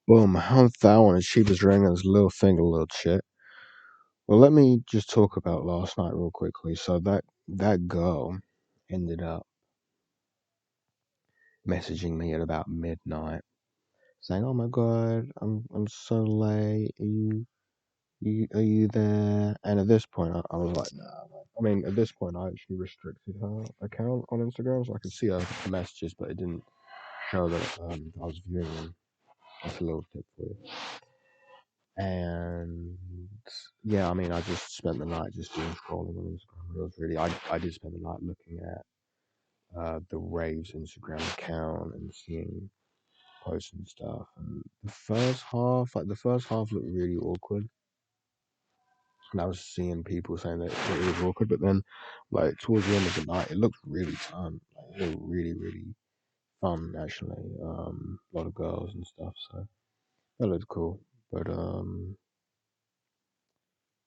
Boom, I'm that one as cheap as ring and his little finger, little shit. Well, let me just talk about last night real quickly. So that girl ended up messaging me at about midnight, saying, "Oh my god, I'm so late. Are you there?" And at this point, I was like, "Nah." I mean, at this point, I actually restricted her account on Instagram, so I could see her messages, but it didn't show that I was viewing them. That's a little tip for you. And yeah, I mean, I just spent the night just doing scrolling on Instagram Reels. Really, I did spend the night looking at the Raves Instagram account and seeing posts and stuff. And the first half looked really awkward. And I was seeing people saying that it was awkward, but then, like towards the end of the night, it looked really fun. Like, it looked really, really fun actually. A lot of girls and stuff, so that looked cool. But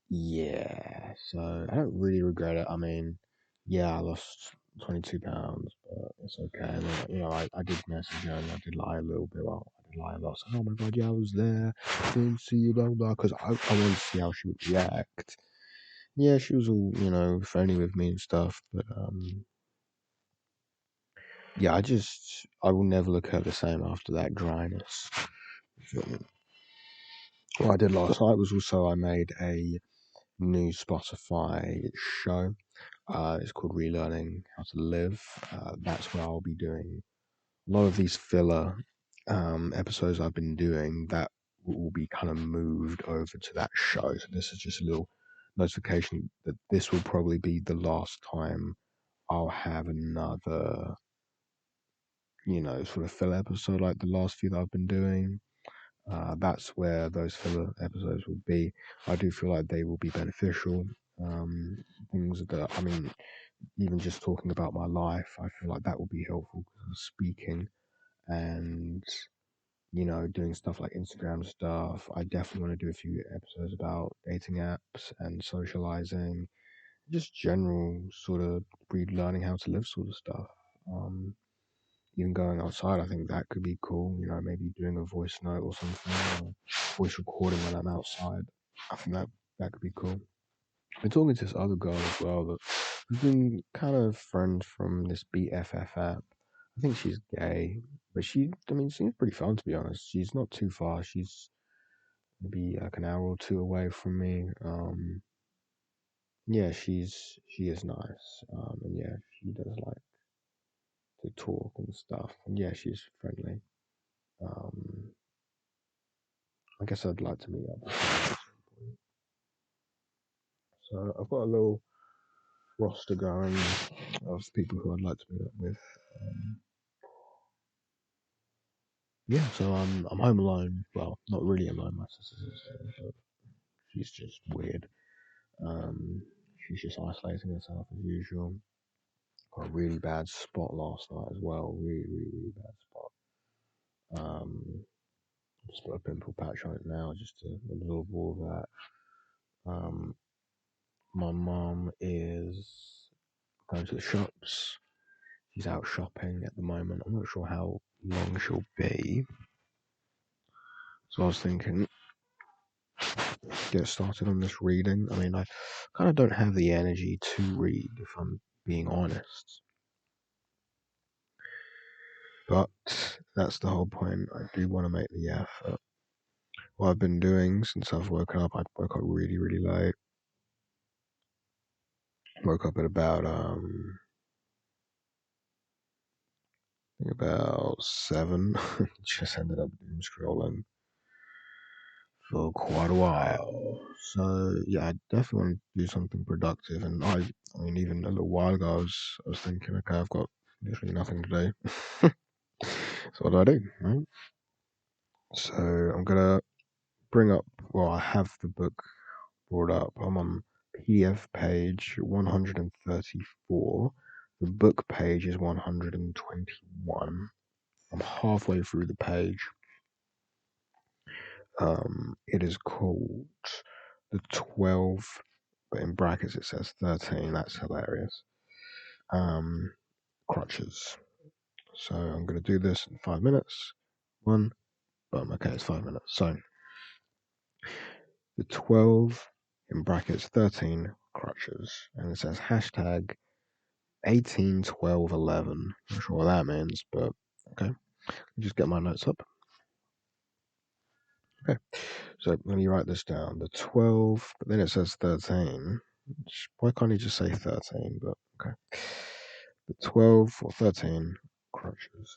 yeah, so I don't really regret it. I mean, yeah, I lost 22 pounds, but it's okay. And then, I did message her and I did lie a little bit. Well, I did lie a lot. So, oh my god, yeah, I was there. Didn't see you, blah, blah, blah. Because I wanted to see how she would react. Yeah, she was all, friendly with me and stuff. But, yeah, I will never look at her the same after that dryness. You feel me? What I did last night was also I made a new Spotify show. It's called Relearning How to Live. That's where I'll be doing a lot of these filler episodes I've been doing that will be kind of moved over to that show. So this is just a little notification that this will probably be the last time I'll have another, sort of filler episode like the last few that I've been doing. That's where those filler episodes will be. I do feel like they will be beneficial. Things that, I mean, even just talking about my life, I feel like that will be helpful because I'm speaking and, doing stuff like Instagram stuff. I definitely want to do a few episodes about dating apps and socializing, just general sort of learning how to live sort of stuff. Um, Even going outside, I think that could be cool. Maybe doing a voice note or something, or voice recording when I'm outside. I think that could be cool. I've been talking to this other girl as well that we've been kind of friends from this BFF app. I think she's gay, but seems pretty fun to be honest. She's not too far. She's maybe like an hour or two away from me. Yeah, she is nice. And yeah, she does like to talk and stuff. And yeah, she's friendly. Um, I guess I'd like to meet up with her at some point. So I've got a little roster going of people who I'd like to meet up with. Um, yeah, so I'm home alone. Well, not really alone. My sister's upstairs, but she's just weird. Um, she's just isolating herself as usual. Got a really bad spot last night as well. Really, really, really bad spot. Just put a pimple patch on it now just to absorb all of that. My mom is going to the shops. She's out shopping at the moment. I'm not sure how long she'll be. So I was thinking, get started on this reading. I mean, I kind of don't have the energy to read, if I'm being honest. But that's the whole point. I do want to make the effort. What I've been doing since I've woken up, I woke up really, really late. Woke up at about I think about 7. Just ended up doom scrolling for quite a while. So yeah, I definitely want to do something productive. And I mean, even a little while ago, I was thinking, okay, I've got literally nothing to do. So what do? Right? So I'm gonna bring up. Well, I have the book brought up. I'm on PDF page 134. The book page is 121. I'm halfway through the page. It is called the 12, but in brackets it says 13. That's hilarious. Crutches. So I'm going to do this in 5 minutes. 1, Boom. Okay, it's 5 minutes. So the 12 in brackets 13 crutches, and it says hashtag 181211. Not sure what that means, but okay. Just get my notes up. Okay, so let me write this down. The 12, but then it says 13. Why can't he just say 13? But okay. The 12 or 13 crutches.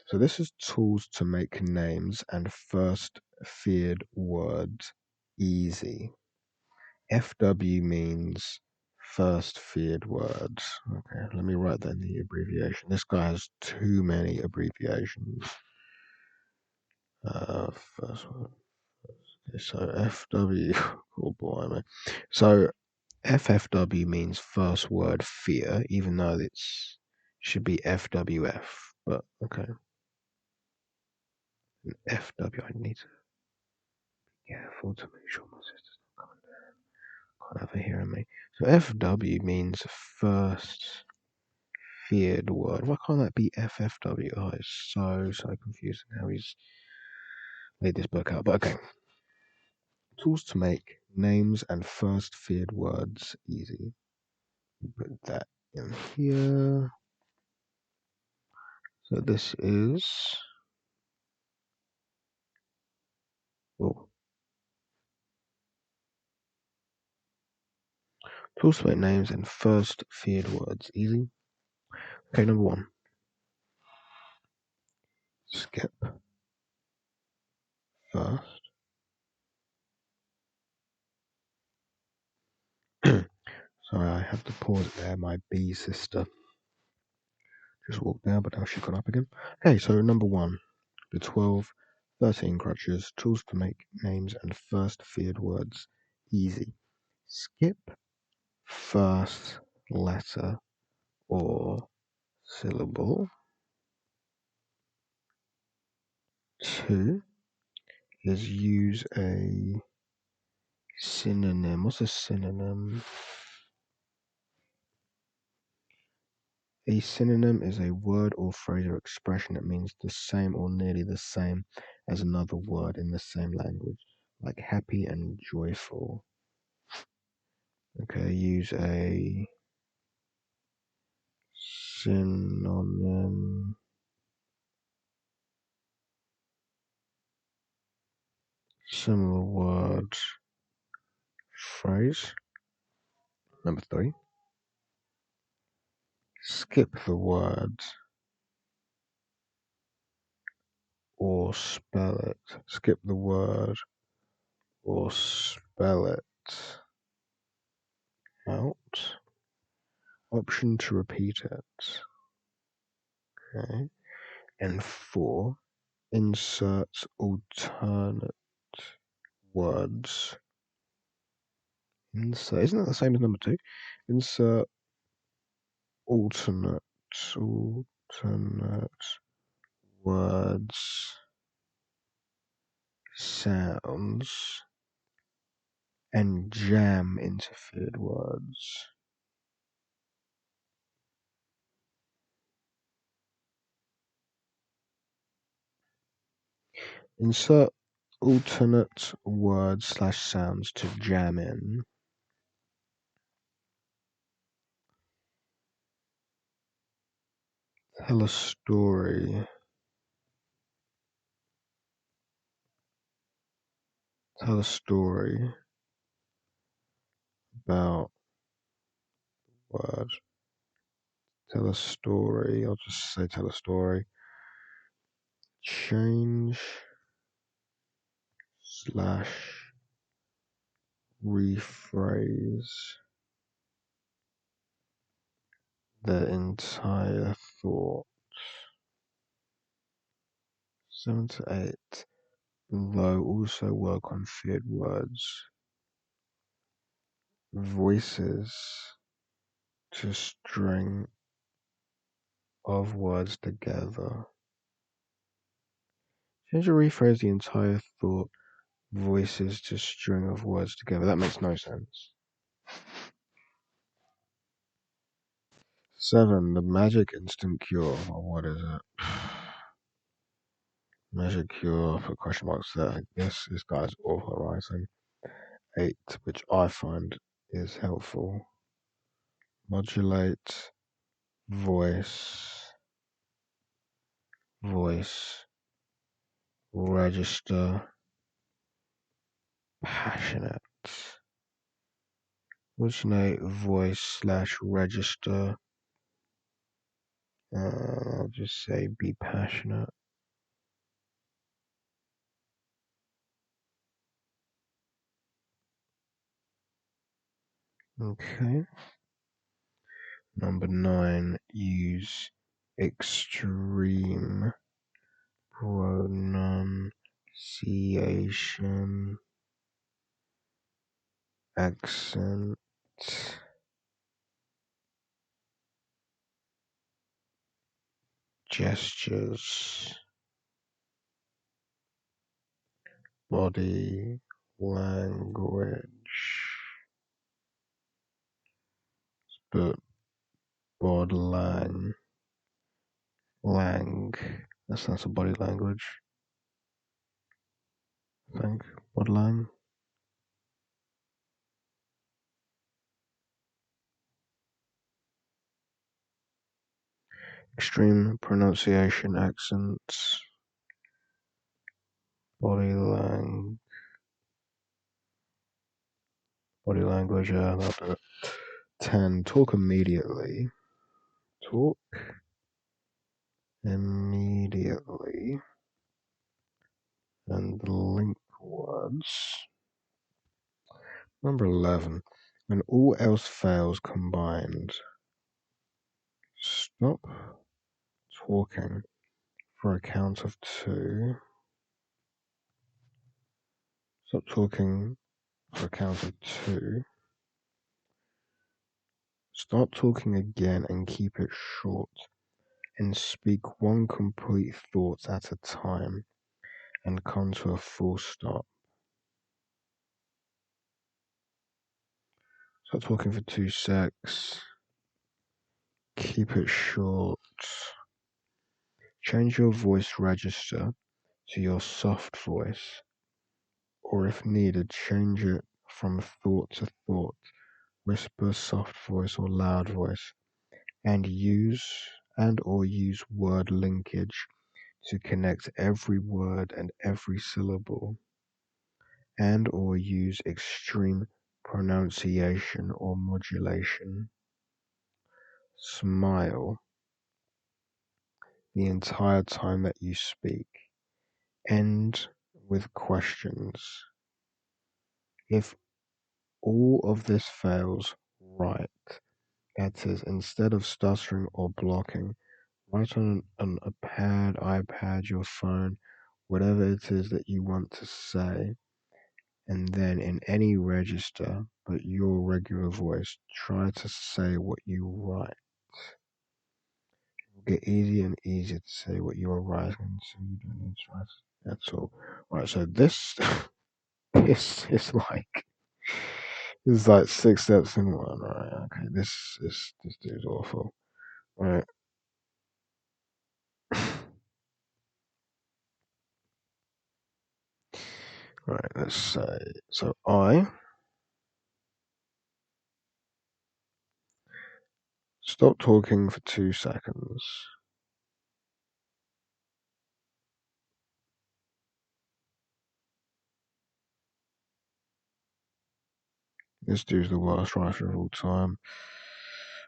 So this is tools to make names and first feared words easy. FW means first feared words. Okay, let me write that in the abbreviation. This guy has too many abbreviations. First word. Okay, so FW. Oh boy, man. So FFW means first word fear, even though it's should be FWF. But okay, FW. I need to be careful to make sure my sister's not coming down. Can't have her hearing me. So FW means first feared word. Why can't that be FFW? Oh, it's so confusing how he's laid this book out. But okay. Tools to make names and first feared words easy. Put that in here. So this is oh, tools to make names and first feared words easy. Okay, number one. Skip first. Sorry, I have to pause it there. My bee sister just walked down, but now she's gone up again. Okay, so number one. The 12, 13 crutches, tools to make names and first feared words easy. Skip first letter or syllable. 2 is use a synonym. What's a synonym? A synonym is a word or phrase or expression that means the same or nearly the same as another word in the same language, like happy and joyful. Okay, use a synonym. Similar word phrase. Number 3. Skip the word or spell it. Skip the word or spell it out. Option to repeat it. Okay. And 4. Insert alternate words. Insert. Isn't that the same as number 2? Insert alternate words, sounds, and jam interfered words. Insert alternate words slash sounds to jam in. Tell a story. Tell a story about word. Tell a story. I'll just say tell a story. Change slash rephrase the entire thought. 7 to 8. Below also work on feared words. Voices to string of words together. Change or rephrase the entire thought. Voices to string of words together. That makes no sense. 7. The magic instant cure. Well, what is it? Measure cure, put question marks there. I guess this guy's authorizing. 8, which I find is helpful. Modulate, voice, register, passionate. Modulate, voice / register. I'll just say be passionate. Okay. Number 9, use extreme pronunciation, accent, gestures, body language, but body that's not a body language. I think body lang. Extreme pronunciation, accents, body language. Yeah, that'll do it. 10. Talk immediately. Talk immediately. And the link words. Number 11. When all else fails combined, stop talking for a count of 2. Stop talking for a count of 2. Start talking again and keep it short. And speak one complete thought at a time and come to a full stop. Start talking for 2 secs. Keep it short. Change your voice register to your soft voice, or if needed, change it from thought to thought, whisper, soft voice, or loud voice, and or use word linkage to connect every word and every syllable, and or use extreme pronunciation or modulation. Smile the entire time that you speak. End with questions. If all of this fails, write. That is, instead of stuttering or blocking, write on a pad, iPad, your phone, whatever it is that you want to say, and then in any register but your regular voice, try to say what you write. It will get easier and easier to say what you are writing, so you don't need to write. That's all. Right, so this this is like 6 steps in one. Right? Okay, this dude's awful. Right. Right. Let's say so. I stop talking for 2 seconds. This dude's the worst writer of all time.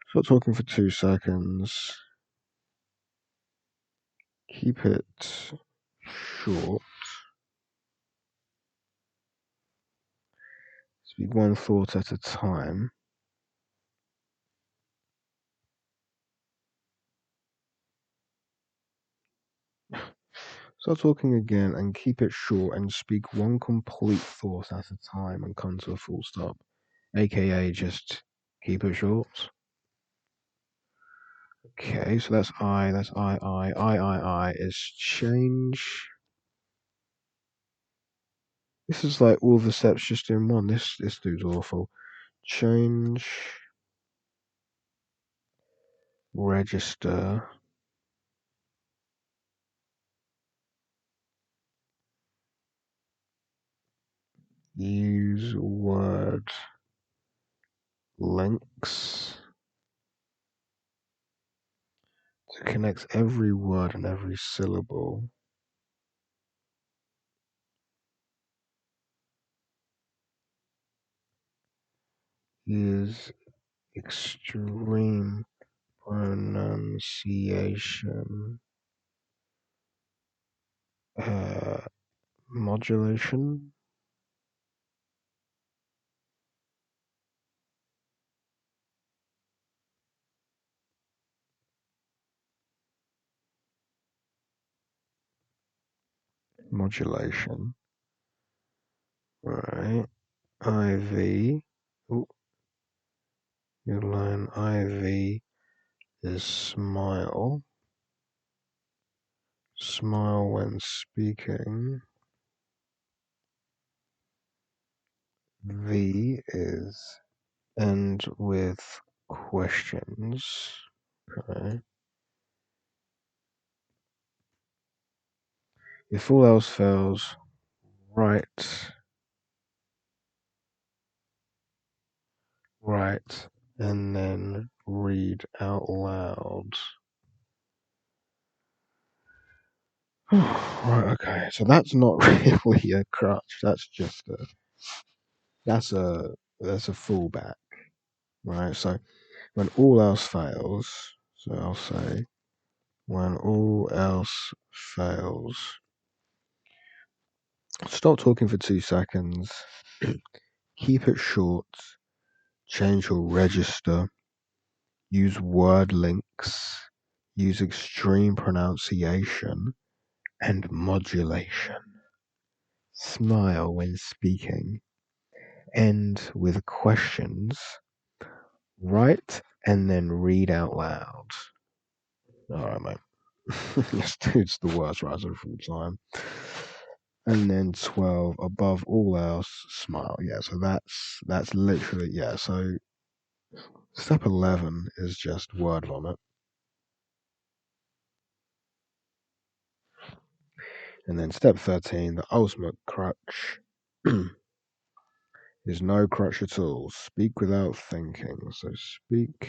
Stop talking for 2 seconds. Keep it short. Speak one thought at a time. Start talking again and keep it short and speak one complete thought at a time and come to a full stop. AKA just keep it short. Okay, so that's I is change. This is like all the steps just in one. This dude's awful. Change register use word links to connect every word and every syllable. Use extreme pronunciation, modulation, modulation, right? IV, oh, your line IV is smile, smile when speaking. V is end with questions, okay? If all else fails, write, and then read out loud. Right, okay, so that's not really a crutch. That's just that's a that's a fallback, right? So when all else fails, so I'll say when all else fails, stop talking for 2 seconds. Keep it short. Change your register. Use word links. Use extreme pronunciation and modulation. Smile when speaking. End with questions. Write and then read out loud. All right, mate. This dude's the worst writer of all time. And then 12, above all else, smile. Yeah, so that's literally, yeah. So step 11 is just word vomit. And then step 13, the ultimate crutch, is no crutch at all. Speak without thinking. So speak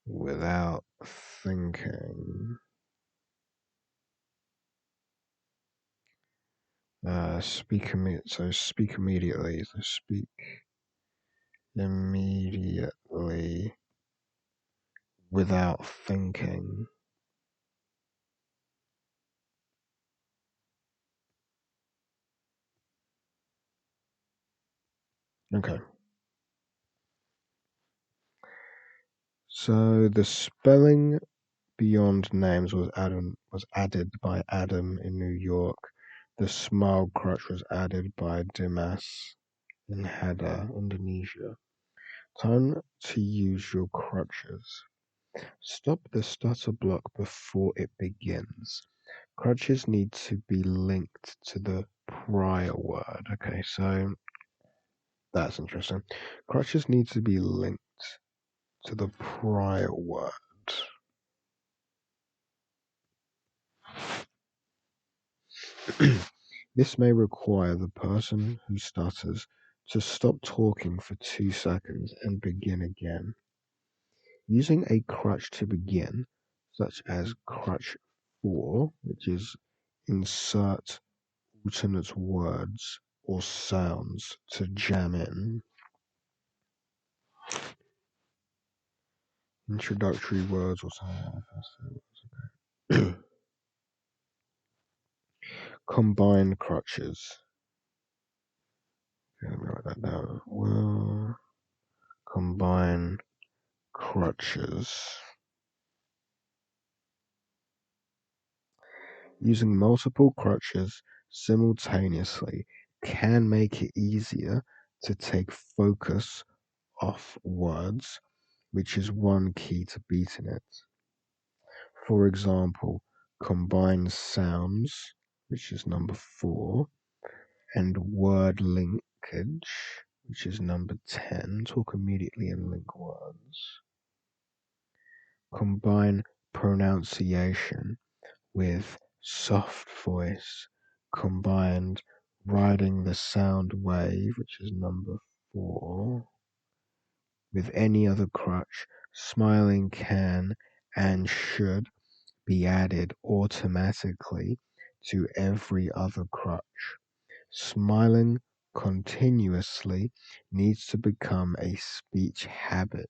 without thinking. Speak immediately. So speak immediately without thinking. Okay. So the spelling beyond names was added by Adam in New York. The smile crutch was added by Dimas in Hada, Indonesia. Time to use your crutches. Stop the stutter block before it begins. Crutches need to be linked to the prior word. Okay, so that's interesting. Crutches need to be linked to the prior word. This may require the person who stutters to stop talking for 2 seconds and begin again. Using a crutch to begin, such as crutch 4, which is insert alternate words or sounds to jam in. Introductory words or sounds. Combine crutches. Okay, let me write that down. Well, combine crutches. Using multiple crutches simultaneously can make it easier to take focus off words, which is one key to beating it. For example, combine sounds, which is number 4, and word linkage, which is number 10. Talk immediately and link words. Combine pronunciation with soft voice combined riding the sound wave, which is number 4, with any other crutch, smiling can and should be added automatically to every other crutch. Smiling continuously needs to become a speech habit.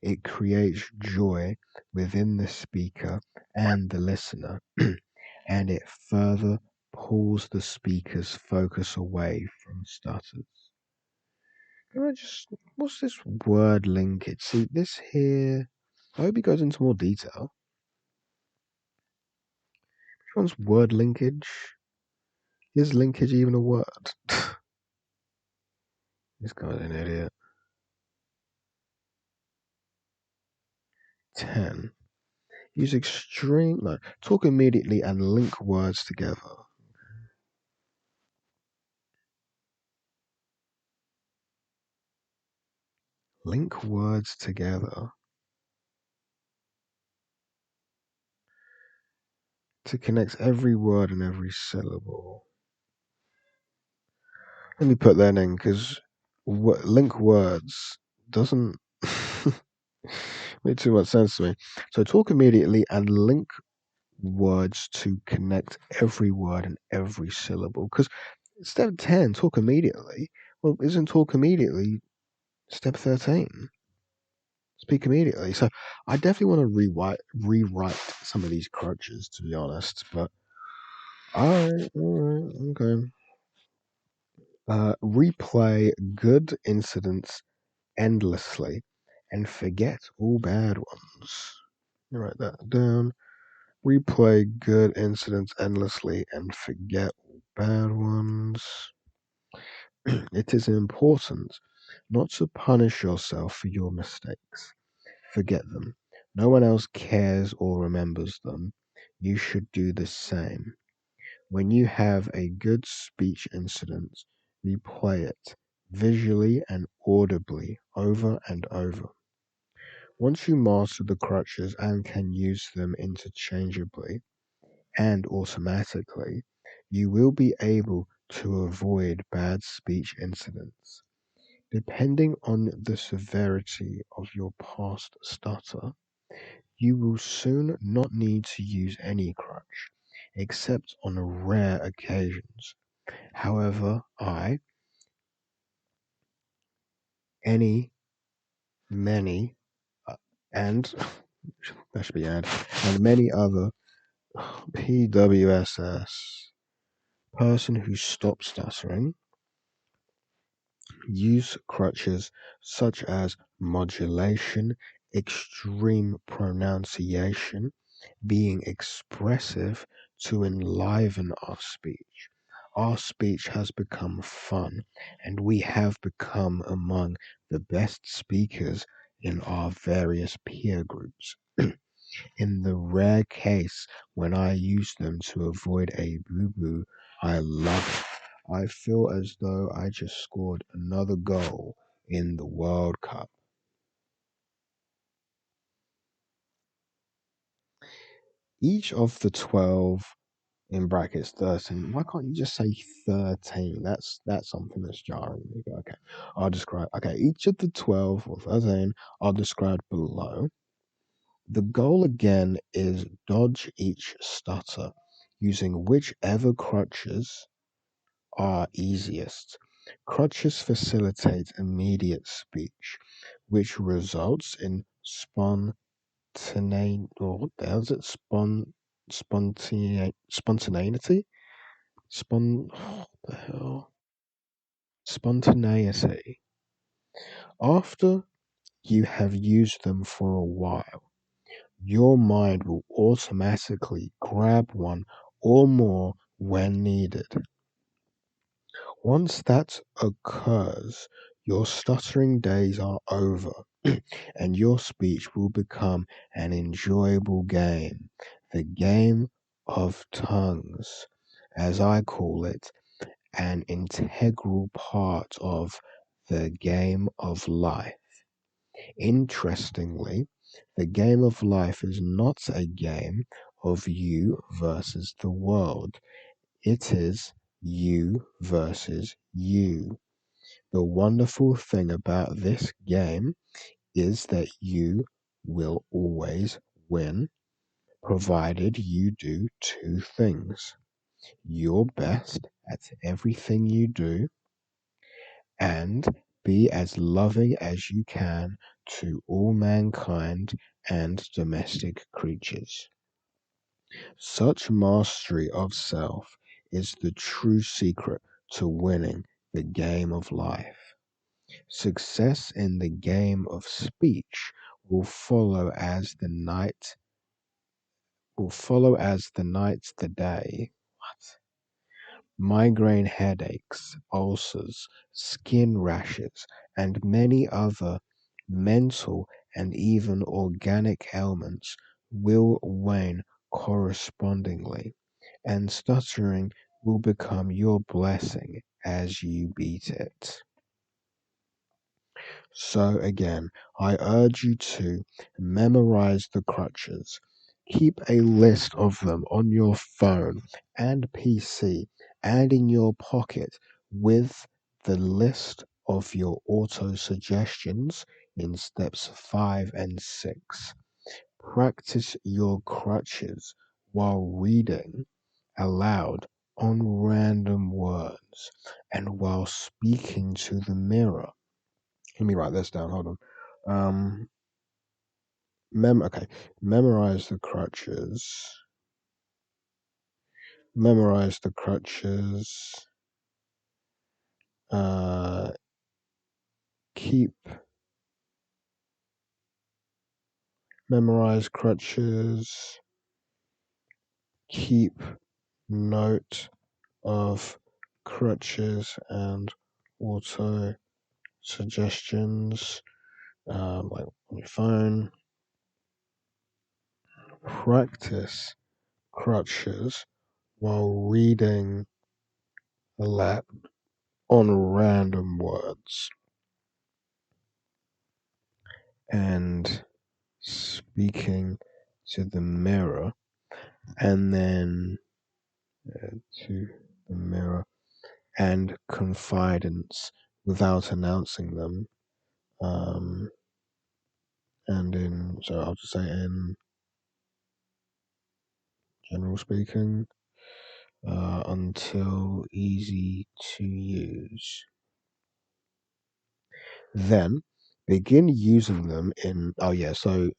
It creates joy within the speaker and the listener, and it further pulls the speaker's focus away from stutters. Can I just, what's this word linkage? See, this here, I hope he goes into more detail. Which one's word linkage? Is linkage even a word? This guy's an idiot. 10. Use extreme, no, talk immediately and link words together. Link words together. To connect every word and every syllable. Let me put that in because link words doesn't make too much sense to me. So talk immediately and link words to connect every word and every syllable. Because step 10, talk immediately. Well, isn't talk immediately step 13? Speak immediately. So I definitely want to rewrite some of these crutches, to be honest. But all right, okay. Replay good incidents endlessly and forget all bad ones. You write that down. Replay good incidents endlessly and forget all bad ones. It is important not to punish yourself for your mistakes. Forget them. No one else cares or remembers them. You should do the same. When you have a good speech incident, replay it visually and audibly over and over. Once you master the crutches and can use them interchangeably and automatically, you will be able to avoid bad speech incidents. Depending on the severity of your past stutter, you will soon not need to use any crutch, except on rare occasions. However, any, many, and that should be and many other PWSS person who stops stuttering use crutches such as modulation, extreme pronunciation, being expressive to enliven our speech. Our speech has become fun, and we have become among the best speakers in our various peer groups. In the rare case when I use them to avoid a boo boo, I love it. I feel as though I just scored another goal in the World Cup. Each of the 12 in brackets 13. Why can't you just say 13? That's something that's jarring me. But okay. I'll describe each of the 12 or 13 are described below. The goal again is dodge each stutter using whichever crutches are easiest. Crutches facilitate immediate speech, which results in or what the hell is it? Spontaneity? What the hell? Spontaneity. After you have used them for a while, your mind will automatically grab one or more when needed. Once that occurs, your stuttering days are over and your speech will become an enjoyable game. The game of tongues, as I call it, an integral part of the game of life. Interestingly, the game of life is not a game of you versus the world. It is you versus you. The wonderful thing about this game is that you will always win, provided you do two things: your best at everything you do, and be as loving as you can to all mankind and domestic creatures. Such mastery of self is the true secret to winning the game of life. Success in the game of speech will follow as the night the day. What? Migraine headaches, ulcers, skin rashes, and many other mental and even organic ailments will wane correspondingly, and stuttering will become your blessing as you beat it. So again, I urge you to memorize the crutches. Keep a list of them on your phone and PC and in your pocket with the list of your auto suggestions in steps 5 and 6. Practice your crutches while reading aloud on random words and while speaking to the mirror. Let me write this down. Hold on. Um, okay. Memorize the crutches. Memorize the crutches. Uh, keep memorize crutches. Keep note of crutches and auto suggestions, like on your phone. Practice crutches while reading aloud on random words and speaking to the mirror, and then to the mirror and confidence without announcing them. Um, so I'll just say in general speaking, until easy to use. Then begin using them in, oh yeah, so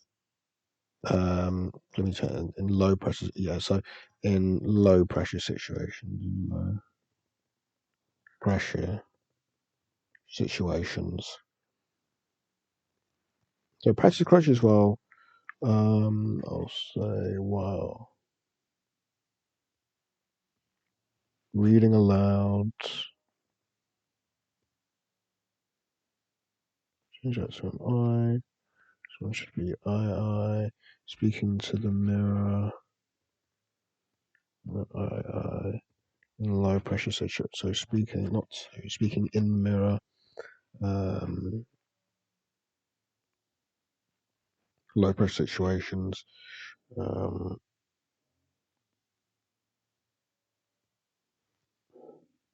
let me check in low pressure. Yeah, so in low pressure situations, low pressure situations. So practice crunches while I'll say while reading aloud. Change that to an I. So it should be I. Speaking to the mirror. I. In low pressure situation. So speaking, not speaking in the mirror. Um, low pressure situations. Um,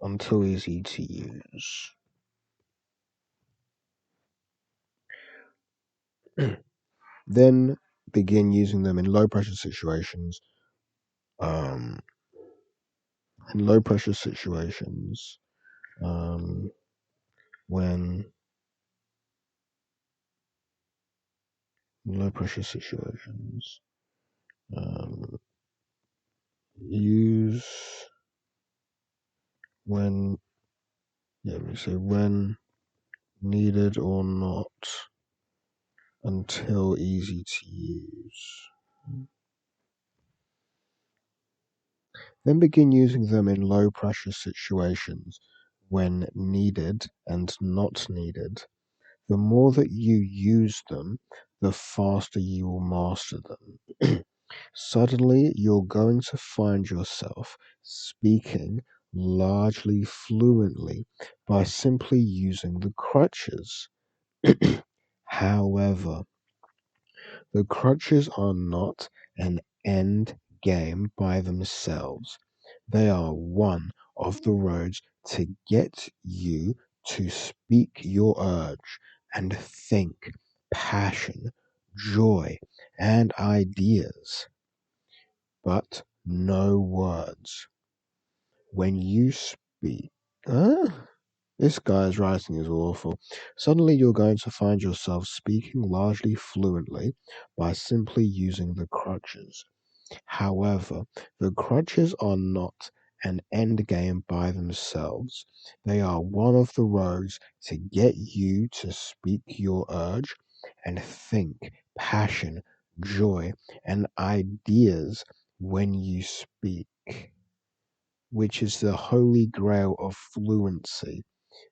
until easy to use. Then begin using them in low pressure situations. Um, in low pressure situations, um, when low pressure situations, um, use when, yeah, let me say when needed or not, until easy to use. Then begin using them in low pressure situations when needed and not needed. The more that you use them, the faster you will master them. Suddenly, you're going to find yourself speaking largely fluently by simply using the crutches. However, the crutches are not an end game by themselves. They are one of the roads to get you to speak your urge and think passion, joy, and ideas, but no words. When you speak, huh? This guy's writing is awful. Suddenly, you're going to find yourself speaking largely fluently by simply using the crutches. However, the crutches are not an end game by themselves. They are one of the roads to get you to speak your urge and think passion, joy, and ideas when you speak, which is the holy grail of fluency,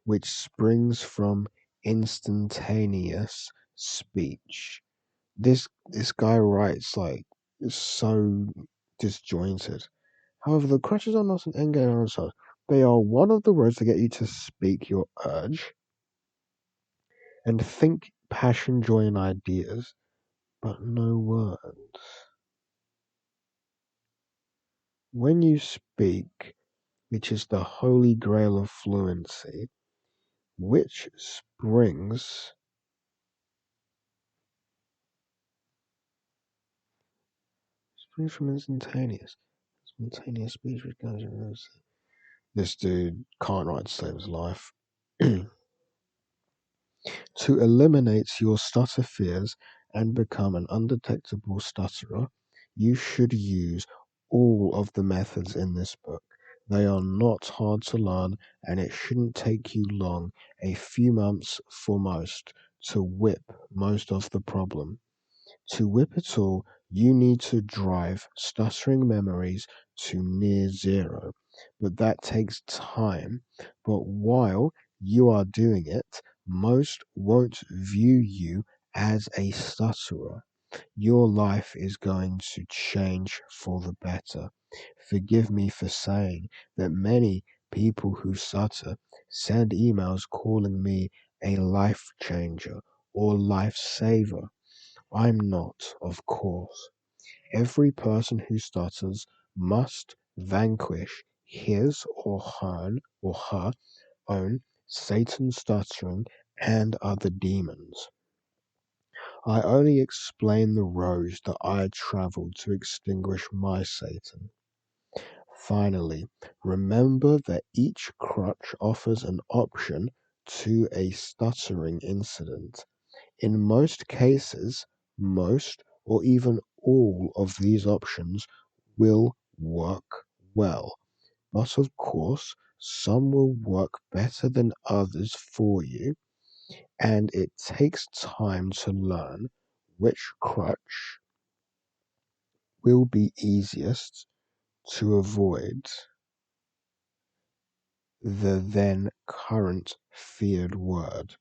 which springs from instantaneous speech. This guy writes like so disjointed. However, the crutches are not an endgame in themselves. They are one of the roads to get you to speak your urge and think passion, joy, and ideas, but no words. When you speak, which is the holy grail of fluency, which springs from spontaneous speech, which goes in this dude can't write to save his life. To eliminate your stutter fears and become an undetectable stutterer, you should use all of the methods in this book. They are not hard to learn, and it shouldn't take you long, a few months for most, to whip most of the problem. To whip it all, you need to drive stuttering memories to near zero. But that takes time. But while you are doing it, most won't view you as a stutterer. Your life is going to change for the better. Forgive me for saying that many people who stutter send emails calling me a life changer or life saver. I'm not, of course. Every person who stutters must vanquish his or her own Satan stuttering and other demons. I only explain the roads that I traveled to extinguish my Satan. Finally, remember that each crutch offers an option to a stuttering incident. In most cases, most or even all of these options will work well, but of course, some will work better than others for you, and it takes time to learn which crutch will be easiest to avoid the then current feared word.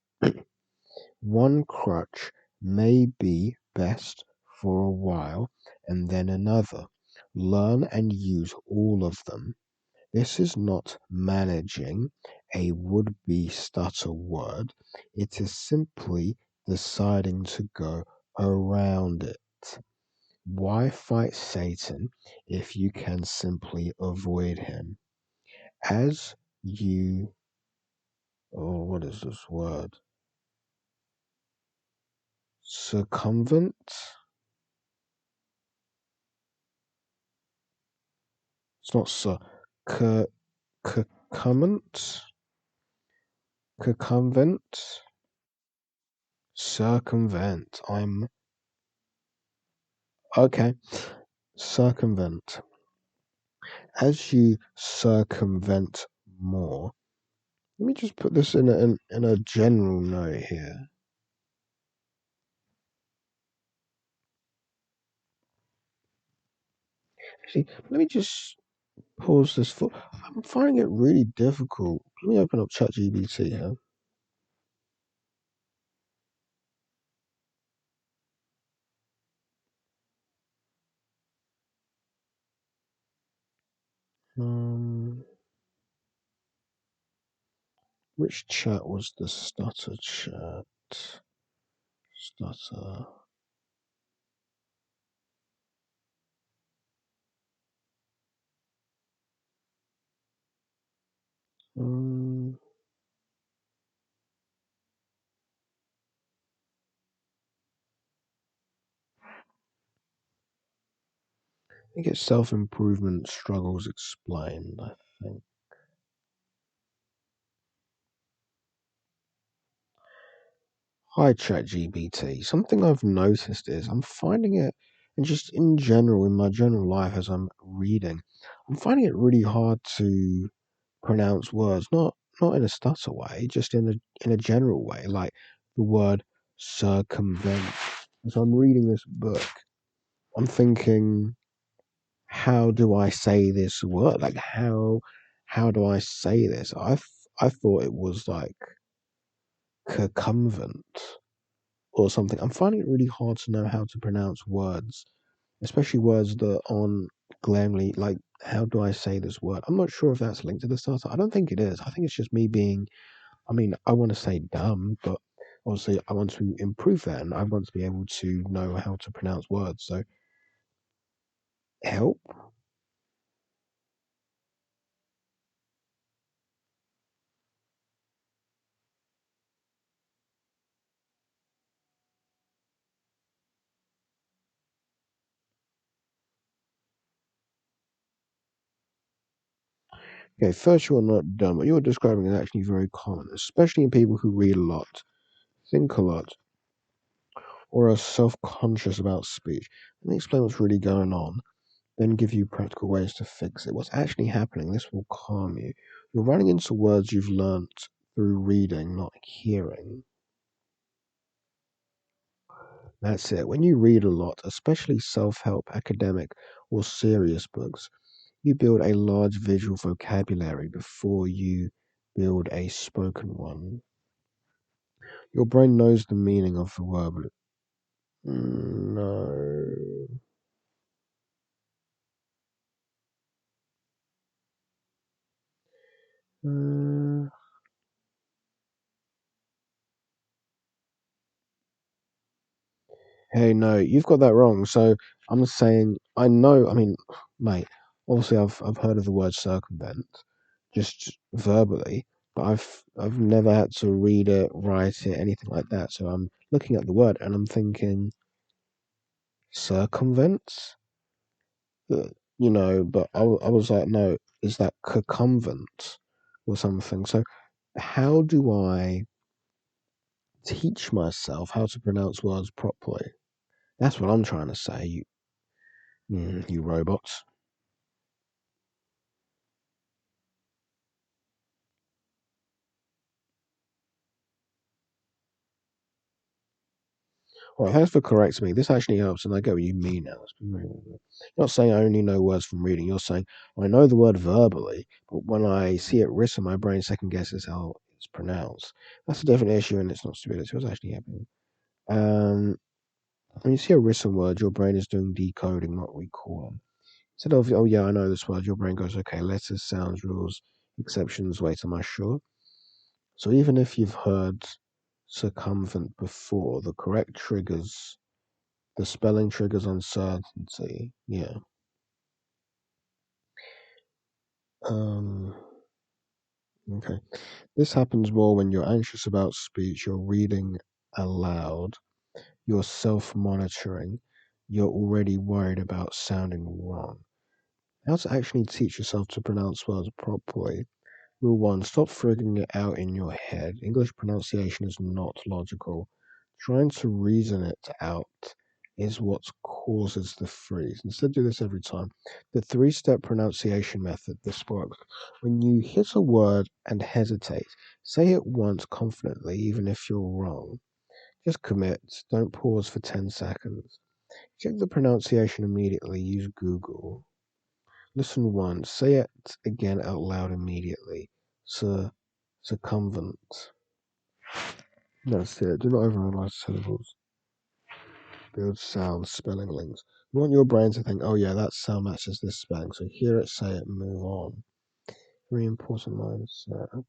One crutch may be best for a while and then another. Learn and use all of them. This is not managing a would be stutter word, it is simply deciding to go around it. Why fight Satan if you can simply avoid him? As you. Oh, what is this word? Circumvent? It's not c- circumvent, circumvent, circumvent. I'm okay. Circumvent. As you circumvent more, let me just put this in a general note here. Actually, let me just pause this for. I'm finding it really difficult. Let me open up ChatGPT here. Which chat was the stutter chat? Stutter. Um, I think it's self-improvement struggles explained, I think. Hi, ChatGPT. Something I've noticed is I'm finding it, and just in general, in my general life as I'm reading, I'm finding it really hard to pronounce words. Not in a stutter way, just in a general way, like the word circumvent. As I'm reading this book, I'm thinking, how do I say this word? Like how do I say this? I thought it was like circumvent or something. I'm finding it really hard to know how to pronounce words, especially words that aren't glaringly like. How do I say this word? I'm not sure if that's linked to the starter. I don't think it is. I think it's just me being. I mean, I want to say dumb, but obviously I want to improve that, and I want to be able to know how to pronounce words. So help. Okay, first you're not dumb. What you're describing is actually very common, especially in people who read a lot, think a lot, or are self-conscious about speech. Let me explain what's really going on, then give you practical ways to fix it. What's actually happening, this will calm you. You're running into words you've learnt through reading, not hearing. That's it. When you read a lot, especially self-help, academic, or serious books, you build a large visual vocabulary before you build a spoken one. Your brain knows the meaning of the word, but no. Uh, hey, no, you've got that wrong. So I'm saying I know. I mean, mate, obviously I've heard of the word circumvent, just verbally, but I've never had to read it, write it, anything like that. So I'm looking at the word and I'm thinking circumvent, But I was like, no, is that circumvent or something? So how do I teach myself how to pronounce words properly? That's what I'm trying to say. You robots. All right, thanks for correcting me. This actually helps, and I get what you mean now. You're not saying I only know words from reading. You're saying I know the word verbally, but when I see it written, my brain second guesses how it's pronounced. That's a different issue, and it's not stupidity. What's actually happening? Um, when you see a written word, your brain is doing decoding, not recalling. Instead of, oh yeah, I know this word, your brain goes, okay, letters, sounds, rules, exceptions, wait, am I sure? So even if you've heard circumvent before, the correct triggers, the spelling triggers uncertainty. Yeah. Um, okay. This happens more when you're anxious about speech, you're reading aloud, you're self monitoring, you're already worried about sounding wrong. How to actually teach yourself to pronounce words properly. Rule one, stop figuring it out in your head. English pronunciation is not logical. Trying to reason it out is what causes the freeze. Instead, do this every time. The three-step pronunciation method, this works. When you hit a word and hesitate, say it once confidently, even if you're wrong. Just commit. Don't pause for 10 seconds. Check the pronunciation immediately. Use Google. Listen once, say it again out loud immediately. Cir- circumvent. That's it. Do not overanalyze syllables. Build sound, spelling links. You want your brain to think, oh yeah, that sound matches this spelling. So hear it, say it, move on. Very important mindset.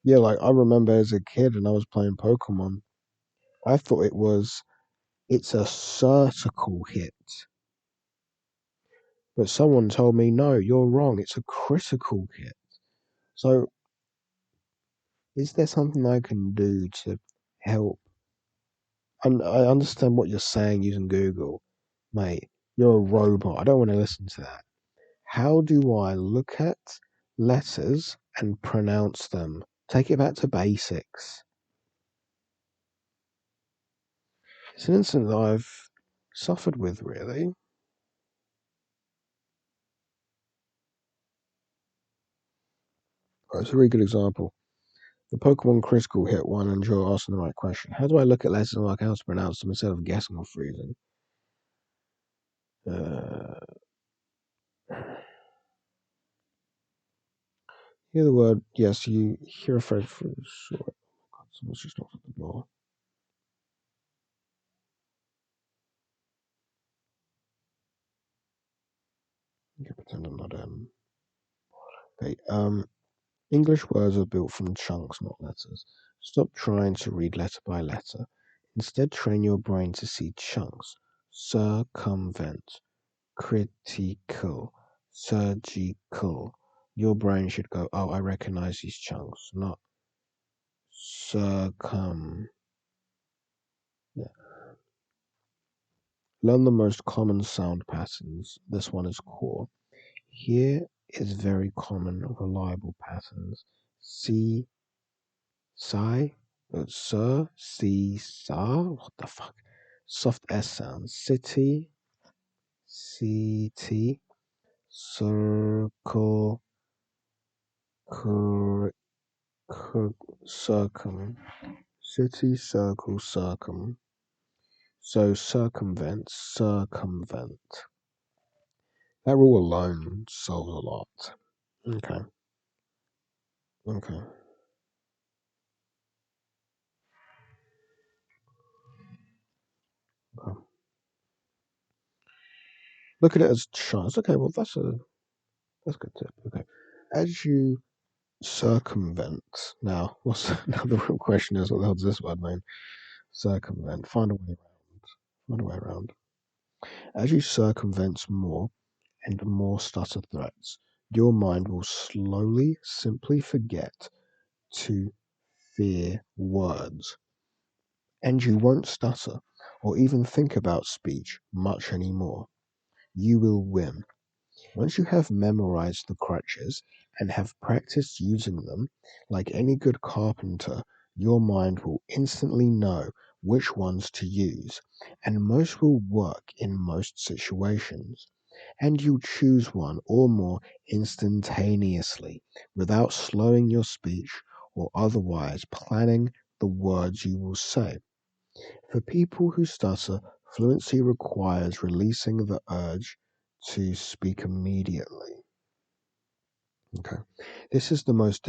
Yeah, like I remember as a kid and I was playing Pokemon. I thought it's a certical hit. But someone told me, no, you're wrong. It's a critical kit. So, is there something I can do to help? And I understand what you're saying using Google. Mate, you're a robot. I don't want to listen to that. How do I look at letters and pronounce them? Take it back to basics. It's an incident that I've suffered with, really. It's a really good example. The Pokemon critical hit one and Joe asking the right question. How do I look at letters and work out how to pronounce them instead of guessing or freezing? Uh, hear the word, yes, you hear a phrase for sure. God, someone's just knocked at the door. You can pretend I'm not Okay, English words are built from chunks, not letters. Stop trying to read letter by letter. Instead, train your brain to see chunks. Circumvent, critical, surgical. Your brain should go, oh, I recognize these chunks, not circum. Yeah. Learn the most common sound patterns. This one is core. Here is very common, reliable patterns. See, sigh, sir, see, sa. What the fuck? Soft S sounds. City, CT, circle, cur, circum. City, circle, circum. So circumvent, circumvent. That rule alone solves a lot. Okay. Okay. Okay. Look at it as chance. Okay, well that's a good tip. Okay. As you circumvent now, what's now the real question is what the hell does this word mean? Circumvent. Find a way around. Find a way around. As you circumvent more and more stutter threats, your mind will slowly simply forget to fear words. And you won't stutter or even think about speech much anymore. You will win. Once you have memorized the crutches and have practiced using them, like any good carpenter, your mind will instantly know which ones to use, and most will work in most situations. And you choose one or more instantaneously without slowing your speech or otherwise planning the words you will say. For people who stutter, fluency requires releasing the urge to speak immediately. Okay. This is the most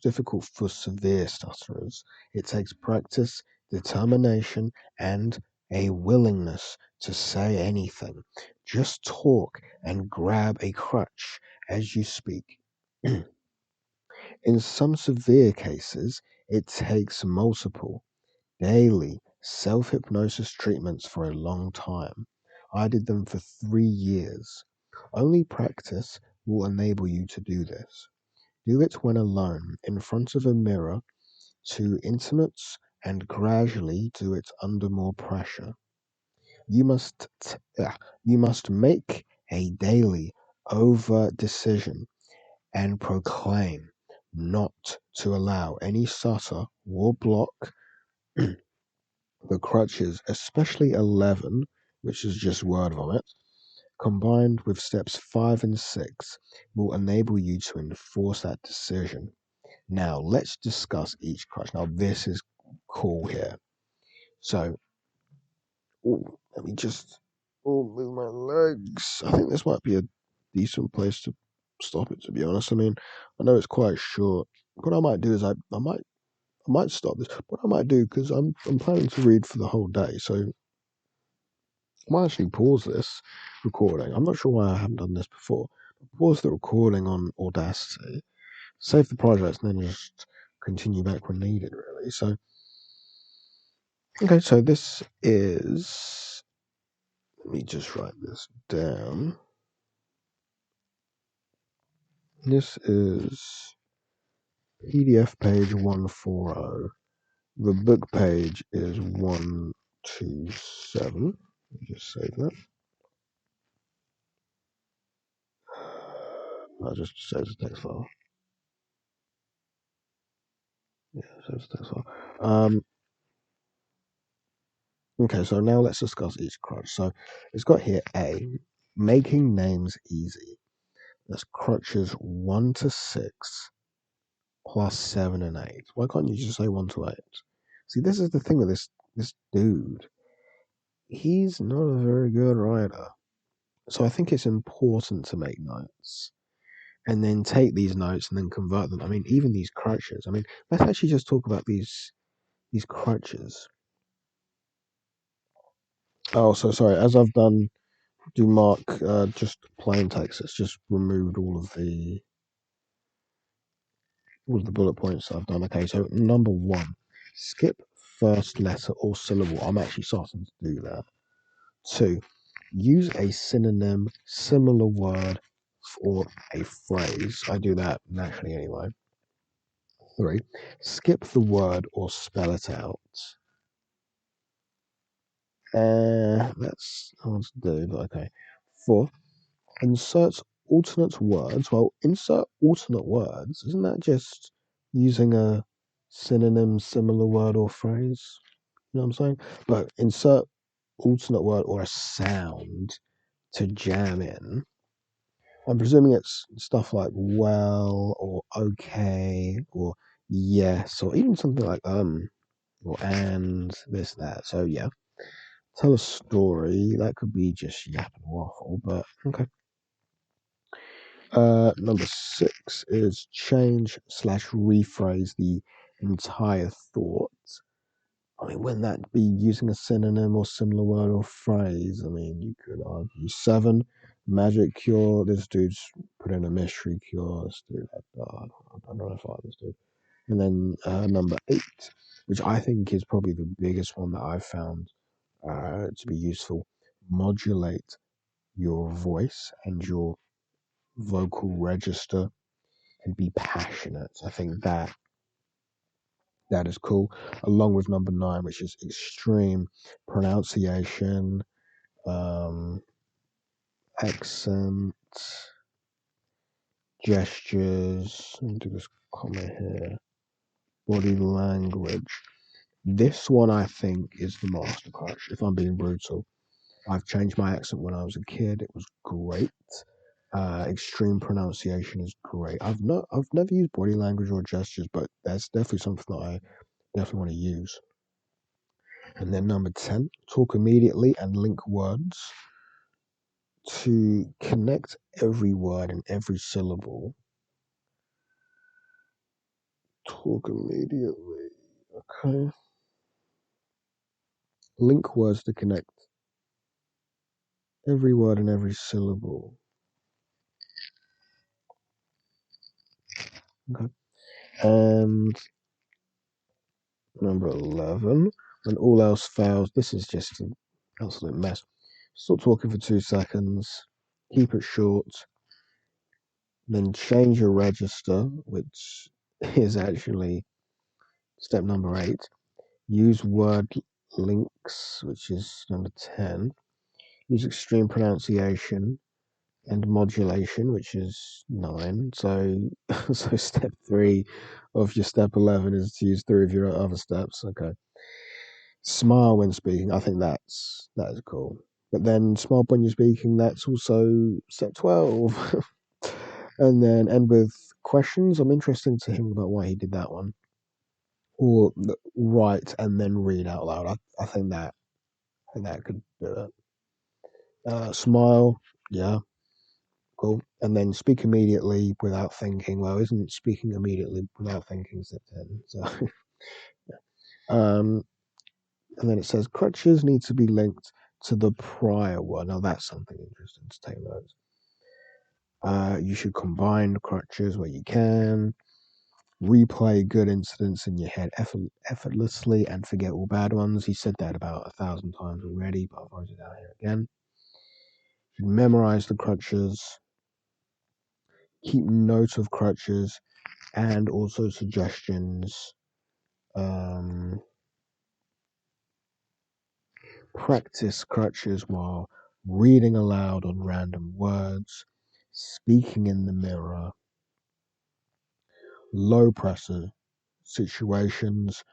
difficult for severe stutterers. It takes practice, determination, and a willingness to say anything. Just talk and grab a crutch as you speak. In some severe cases, it takes multiple daily self hypnosis treatments for a long time. I did them for 3 years. Only practice will enable you to do this. Do it when alone, in front of a mirror, to intimates, and gradually do it under more pressure. You must, you must make a daily over decision and proclaim not to allow any stutter or block the crutches, especially 11, which is just word vomit, combined with steps 5 and 6, will enable you to enforce that decision. Now, let's discuss each crutch. Now, this is cool here. So, let me just move my legs. I think this might be a decent place to stop it, to be honest. I mean, I know it's quite short. What I might do is I might stop this. What I might do, because I'm planning to read for the whole day, so I might actually pause this recording. I'm not sure why I haven't done this before. Pause the recording on Audacity, save the project, and then just continue back when needed, really. So, okay, so this is Let me just write this down. This is PDF page 140. The book page is 127. Let me just save that. I'll just save the text file. Yeah, save the text file. Okay, so now let's discuss each crutch. So it's got here A, making names easy. That's crutches 1 to 6 plus 7 and 8. Why can't you just say 1 to 8? See, this is the thing with this dude. He's not a very good writer. So I think it's important to make notes and then take these notes and then convert them. I mean, even these crutches. I mean, let's actually just talk about these crutches. Oh, so sorry. As I've done, do mark just plain text. It's just removed all of the bullet points that I've done. Okay, so number 1, skip first letter or syllable. I'm actually starting to do that. 2, use a synonym, similar word, or a phrase. I do that naturally anyway. 3, skip the word or spell it out. That's hard to do, but okay. 4, insert alternate words. Well, insert alternate words. Isn't that just using a synonym, similar word, or phrase? You know what I'm saying? But insert alternate word or a sound to jam in. I'm presuming it's stuff like well or okay or yes or even something like or and this that. So yeah, tell a story. That could be just yap and waffle, but okay. Number 6 is change/rephrase the entire thought. I mean, wouldn't that be using a synonym or similar word or phrase? I mean, you could argue. 7, magic cure. This dude's put in a mystery cure. This dude, I don't know if I like this dude. And then number 8, which I think is probably the biggest one that I've found to be useful. Modulate your voice and your vocal register and be passionate. I think that is cool. Along with number 9, which is extreme pronunciation, um, accent, gestures. Let me do this comment here. Body language. This one I think is the master crutch. If I'm being brutal, I've changed my accent when I was a kid. It was great. Extreme pronunciation is great. I've never used body language or gestures, but that's definitely something that I definitely want to use. And then number 10, talk immediately and link words to connect every word and every syllable. Talk immediately. Okay. Link words to connect every word and every syllable. Okay. And number 11, when all else fails, this is just an absolute mess. Stop talking for 2 seconds, keep it short, then change your register, which is actually step number 8. Use word links, which is number 10. Use extreme pronunciation and modulation, which is 9. So, so step 3 of your step 11 is to use 3 of your other steps. Okay. Smile when speaking. I think that is cool. But then smile when you're speaking. That's also step 12. And then end with questions. I'm interested to hear about why he did that one. Or write and then read out loud. I think that could do it. Smile, yeah, cool. And then speak immediately without thinking. Well, isn't speaking immediately without thinking step 10? So, and then it says crutches need to be linked to the prior one. Now that's something interesting to take note. You should combine crutches where you can. Replay good incidents in your head effortlessly and forget all bad ones. He said that about 1,000 times already, but I've wrote it down here again. memorize the crutches, keep note of crutches, and also suggestions. Practice crutches while reading aloud on random words, speaking in the mirror, low pressure situations,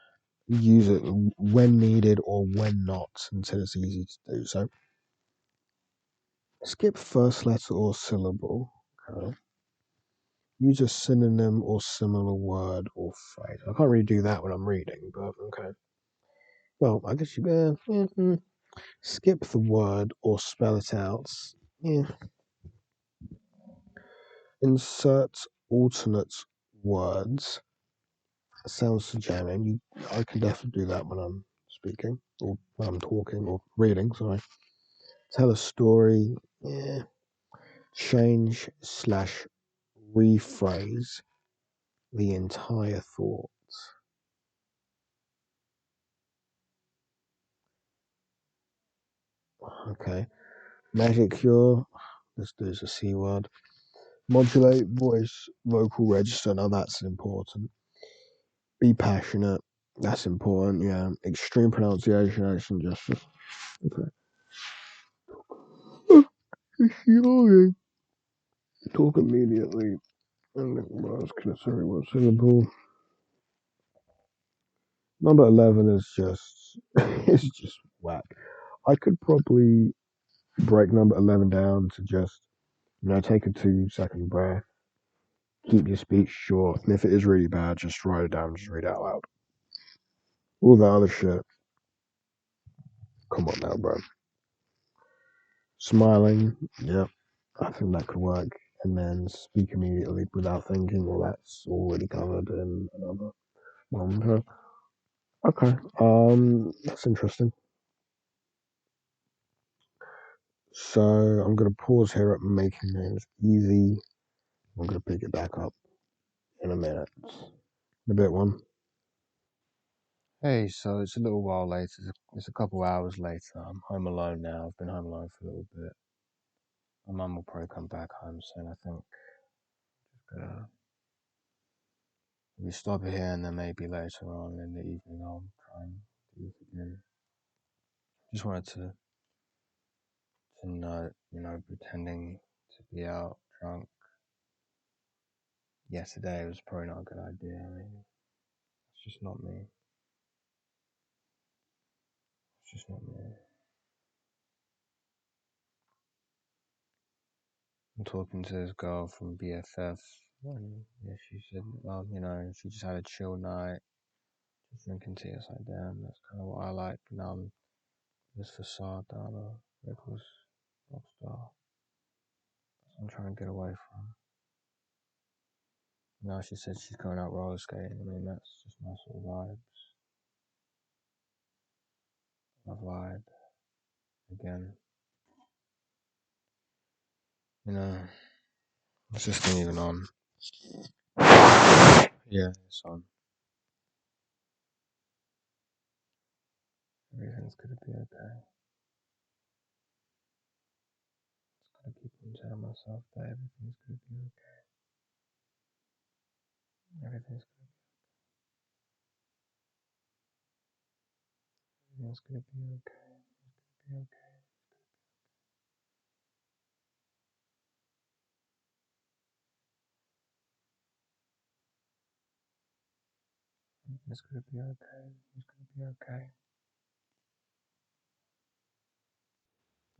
use it when needed or when not until it's easy to do so. Skip first letter or syllable. Okay. Use a synonym or similar word or phrase. I can't really do that when I'm reading, but okay. Well, I guess you can. Skip the word or spell it out. Yeah. Insert alternate words. Sounds jamming. I can definitely do that when I'm speaking or when I'm talking or reading. Sorry. Tell a story. Yeah. Change slash rephrase the entire thought. Okay. Magic cure. Let's do a C word. Modulate voice vocal register. Now that's important. Be passionate. That's important. Yeah. Extreme pronunciation, action, gesture. Okay. Talk immediately. And words necessary one syllable. Number 11 is just it's just whack. I could probably break number 11 down to just take a 2 second breath, keep your speech short, and if it is really bad, just write it down, just read it out loud. All the other shit, come on now, bro. Smiling, yep, I think that could work. And then speak immediately without thinking, well, that's already covered in another one. Okay, that's interesting. So I'm going to pause here at making names easy. I'm going to pick it back up in a minute. In a bit, one. Hey, so it's a little while later. It's a couple hours later. I'm home alone now. I've been home alone for a little bit. My mum will probably come back home soon, I think. We stop here and then maybe later on in the evening I'll try and do it again. Just wanted to note, pretending to be out drunk yesterday was probably not a good idea. I mean, it's just not me. It's just not me. I'm talking to this girl from BFF, and yeah, she said, well, she just had a chill night, just drinking tea upside down. That's kind of what I like. Now I'm this facade down a reckless rock star. That's what I'm trying to get away from. Now she said she's going out roller skating. I mean, that's just my sort of vibes. My vibe. Again. Is this thing even on? Yeah, it's on. Everything's gonna be okay. Just gotta keep on telling myself that everything's gonna be okay. Everything's gonna Everything's gonna be okay. It's gonna be okay. It's gonna be okay. It's gonna be okay.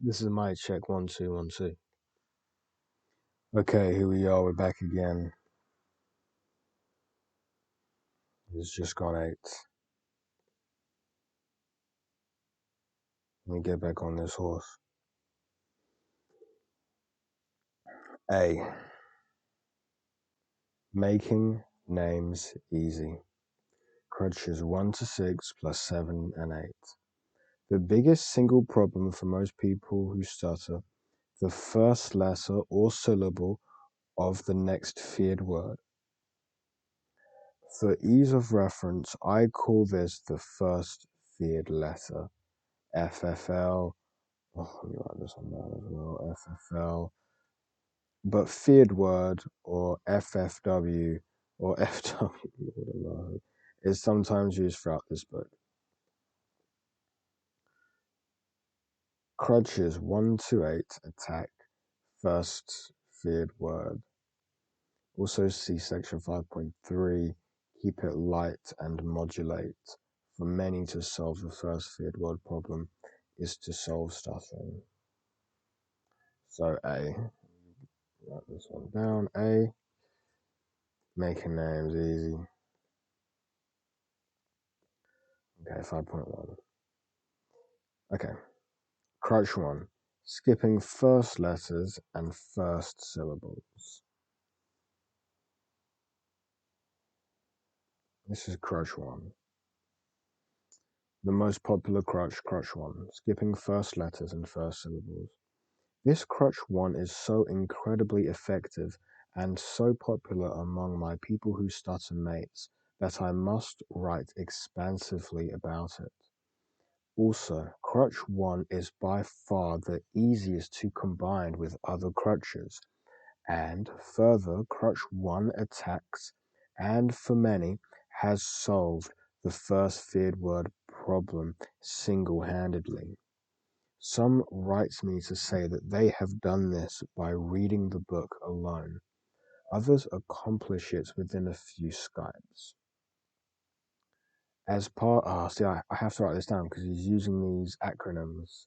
This is my check 1 2 1 2. Okay, here we are. We're back again. It's just gone 8. Let me get back on this horse. A. Making names easy. Crutches 1 to 6 plus 7 and 8. The biggest single problem for most people who stutter, the first letter or syllable of the next feared word. For ease of reference, I call this the first feared letter, FFL, Oh, let me write this one down as well. FFL. But feared word or FFW or FW is sometimes used throughout this book. Crutches 1 to 8 attack first feared word. Also see section 5.3, keep it light and modulate. For many to solve the first feared word problem is to solve stuttering. So A, write this one down. A, making names easy. Okay, 5.1. Okay, Crutch 1, skipping first letters and first syllables. This is Crutch 1. The most popular crutch, Crutch 1, skipping first letters and first syllables. This Crutch 1 is so incredibly effective and so popular among my people who stutter mates that I must write expansively about it. Also, Crutch 1 is by far the easiest to combine with other crutches, and further, Crutch 1 attacks, and for many, has solved the first feared word problem single-handedly. Some write me to say that they have done this by reading the book alone. Others accomplish it within a few Skypes. As part, I have to write this down because he's using these acronyms.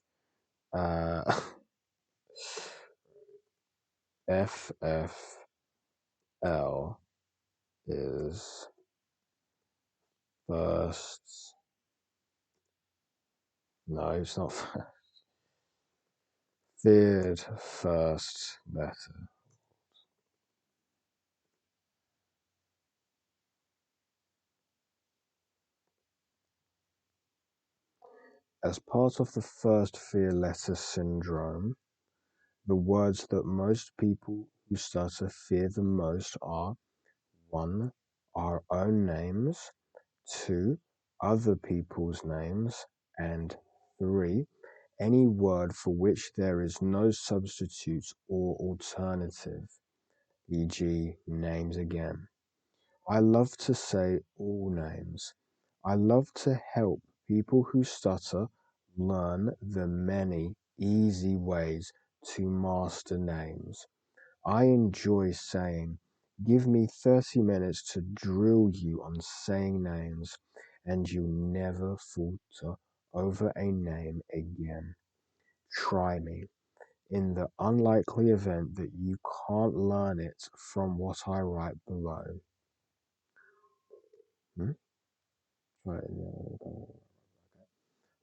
FFL is first. No, it's not first. Feared first letter. As part of the first fear letter syndrome, the words that most people who stutter fear the most are 1. Our own names, 2. Other people's names, and 3. Any word for which there is no substitute or alternative, e.g., names again. I love to say all names. I love to help people who stutter learn the many easy ways to master names. I enjoy saying, give me 30 minutes to drill you on saying names, and you'll never falter over a name again. Try me. In the unlikely event that you can't learn it from what I write below. Right,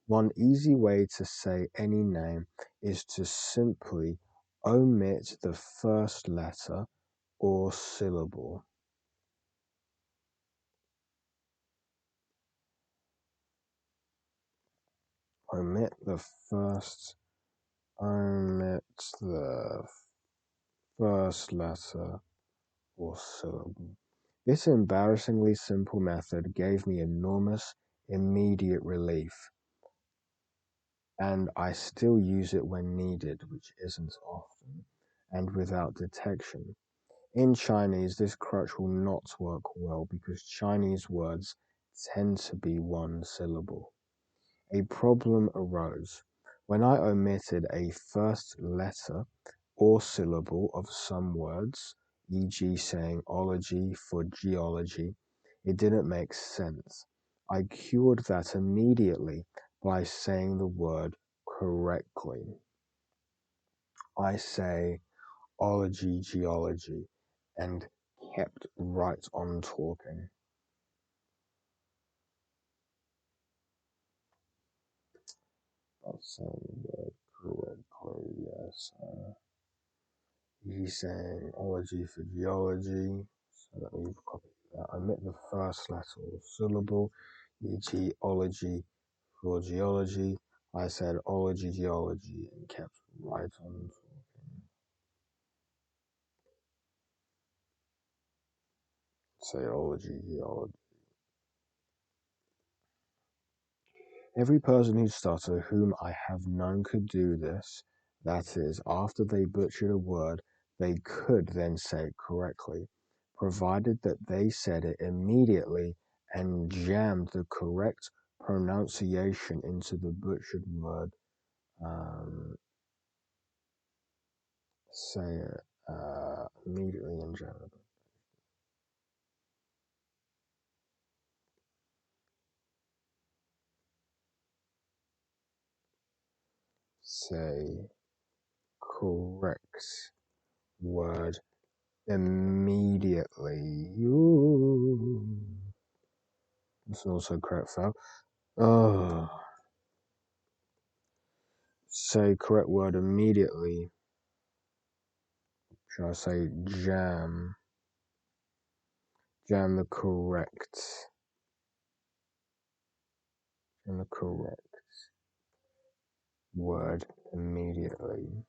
one easy way to say any name is to simply omit the first letter or syllable. Omit the first letter or syllable. This embarrassingly simple method gave me enormous immediate relief, and I still use it when needed, which isn't often, and without detection. In Chinese, this crutch will not work well because Chinese words tend to be one syllable. A problem arose when I omitted a first letter or syllable of some words, e.g., saying ology for geology. It didn't make sense. I cured that immediately by saying the word correctly. I say ology, geology, and kept right on talking. That's saying the word correctly, yes. He's saying ology for geology. So let me copy that. I omit the first letter or syllable, e.g., ology for geology. I said ology, geology, and kept right on talking. Say ology, geology. Every person who stutters whom I have known could do this. That is, after they butchered a word, they could then say it correctly, provided that they said it immediately and jammed the correct pronunciation into the butchered word. Say it immediately and jam it. Say correct word immediately. Ooh. That's also correct, fam. Oh. Say correct word immediately. Should I say jam? Jam the correct. Jam the correct word immediately.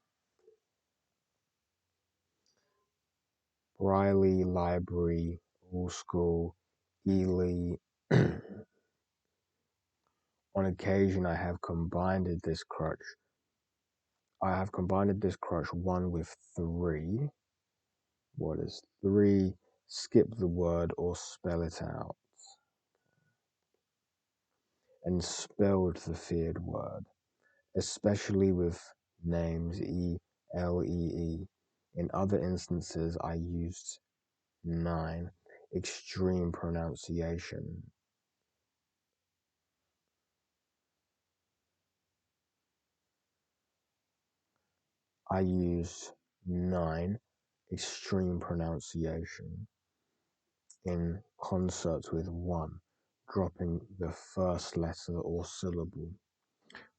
Briley Library, All School, Ely. On occasion, I have combined this crutch. One with three. What is three? Skip the word or spell it out. And spelled the feared word, especially with names ELEE. In other instances, I used 9, extreme pronunciation. I used 9, extreme pronunciation, in concert with 1, dropping the first letter or syllable.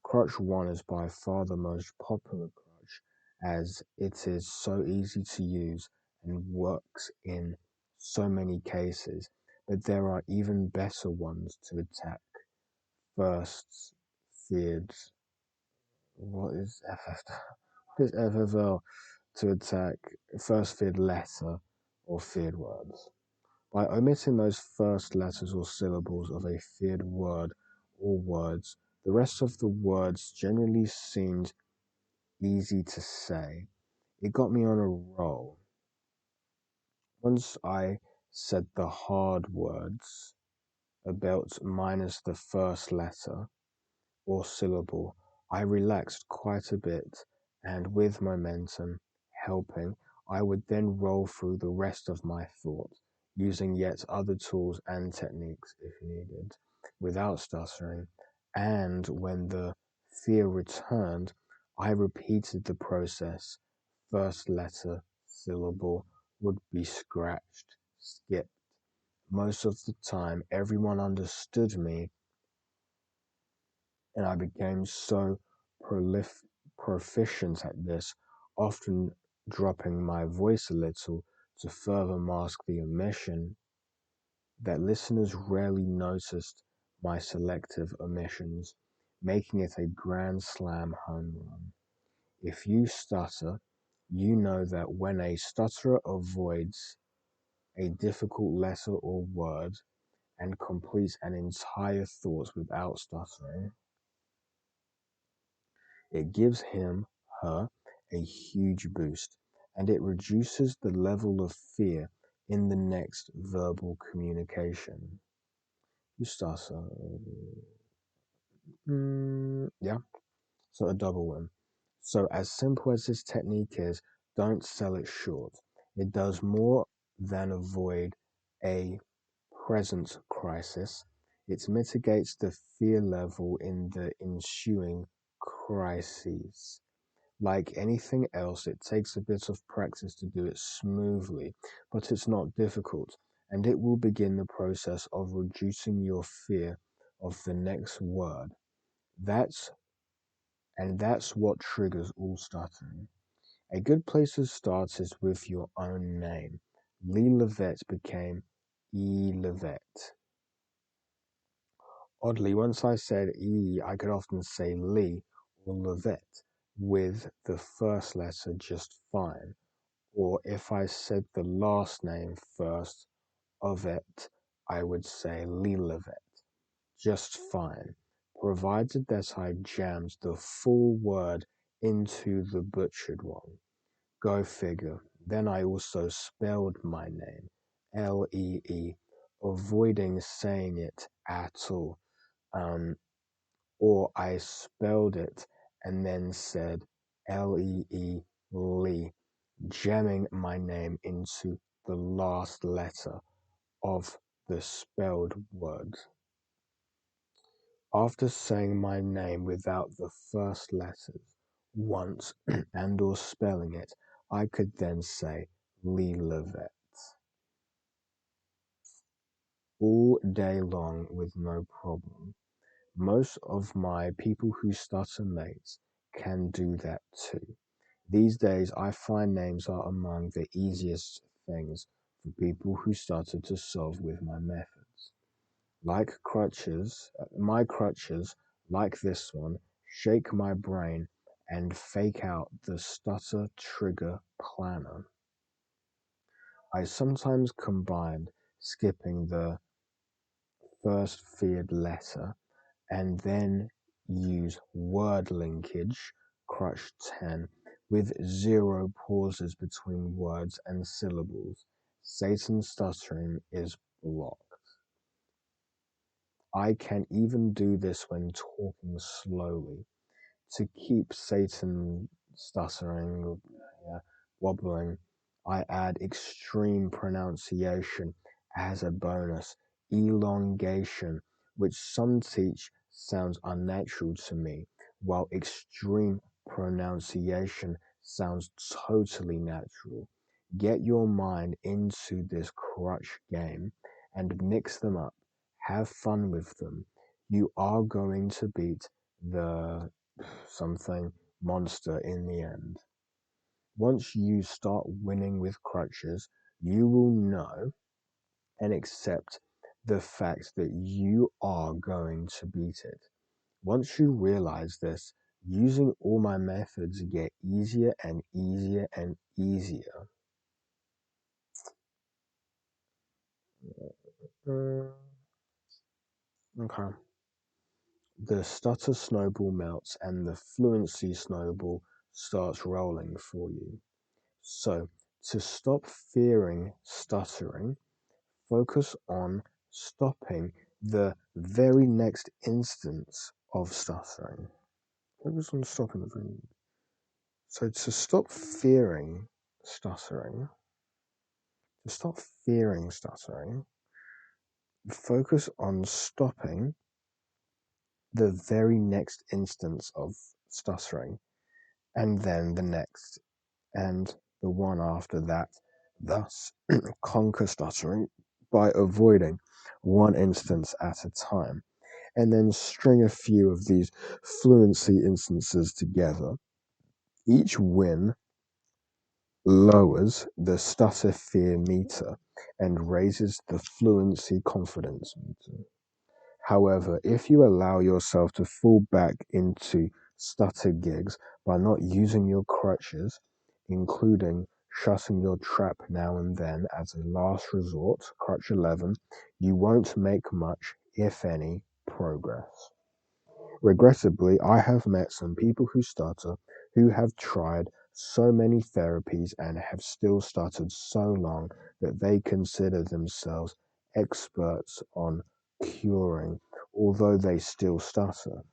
Crutch 1 is by far the most popular crutch, as it is so easy to use and works in so many cases, but there are even better ones to attack first feared. What is FF? What is FFL? To attack first feared letter or feared words. By omitting those first letters or syllables of a feared word or words, the rest of the words generally seemed easy to say. It got me on a roll. Once I said the hard words about minus the first letter or syllable, I relaxed quite a bit, and with momentum helping, I would then roll through the rest of my thought, using yet other tools and techniques if needed, without stuttering, and when the fear returned, I repeated the process. First letter, syllable would be scratched, skipped. Most of the time, everyone understood me, and I became so proficient at this, often dropping my voice a little to further mask the omission, that listeners rarely noticed my selective omissions, making it a grand slam home run. If you stutter, you know that when a stutterer avoids a difficult letter or word and completes an entire thought without stuttering, it gives him, her, a huge boost, and it reduces the level of fear in the next verbal communication. You stutter. Yeah, so a double win. So as simple as this technique is, don't sell it short. It does more than avoid a present crisis. It mitigates the fear level in the ensuing crises. Like anything else, it takes a bit of practice to do it smoothly, but it's not difficult, and it will begin the process of reducing your fear of the next word. That's that's what triggers all stuttering. A good place to start is with your own name. Lee Lovett became E. Lovett. Oddly, once I said E, I could often say Lee or Lovett with the first letter just fine. Or if I said the last name first of it, I would say Lee Lovett just fine. provided that I jammed the full word into the butchered one. Go figure. Then I also spelled my name, Lee, avoiding saying it at all. Um, or I spelled it and then said Lee, Lee, jamming my name into the last letter of the spelled word. After saying my name without the first letters once and or spelling it, I could then say Lovett all day long with no problem. Most of my people who stutter mates can do that too. These days, I find names are among the easiest things for people who stutter to solve with my methods. Like crutches, my crutches, like this one, shake my brain and fake out the stutter trigger planner. I sometimes combine skipping the first feared letter and then use word linkage, Crutch 10, with zero pauses between words and syllables. Satan's stuttering is blocked. I can even do this when talking slowly to keep Satan stuttering, wobbling. I add extreme pronunciation as a bonus, elongation, which some teach sounds unnatural to me, while extreme pronunciation sounds totally natural. Get your mind into this crutch game and mix them up. Have fun with them. You are going to beat the something monster in the end. Once you start winning with crutches, you will know and accept the fact that you are going to beat it. Once you realize this, using all my methods get easier and easier and easier. Okay. The stutter snowball melts and the fluency snowball starts rolling for you. So, to stop fearing stuttering, focus on stopping the very next instance of stuttering. Focus on stopping the very. So, to stop fearing stuttering, to stop fearing stuttering, focus on stopping the very next instance of stuttering, and then the next, and the one after that. Thus, conquer stuttering by avoiding one instance at a time, and then string a few of these fluency instances together. Each win lowers the stutter fear meter and raises the fluency confidence meter. However, if you allow yourself to fall back into stutter gigs by not using your crutches, including shutting your trap now and then as a last resort, crutch 11, you won't make much, if any, progress. Regrettably, I have met some people who stutter who have tried so many therapies and have still stuttered so long that they consider themselves experts on curing, although they still stutter.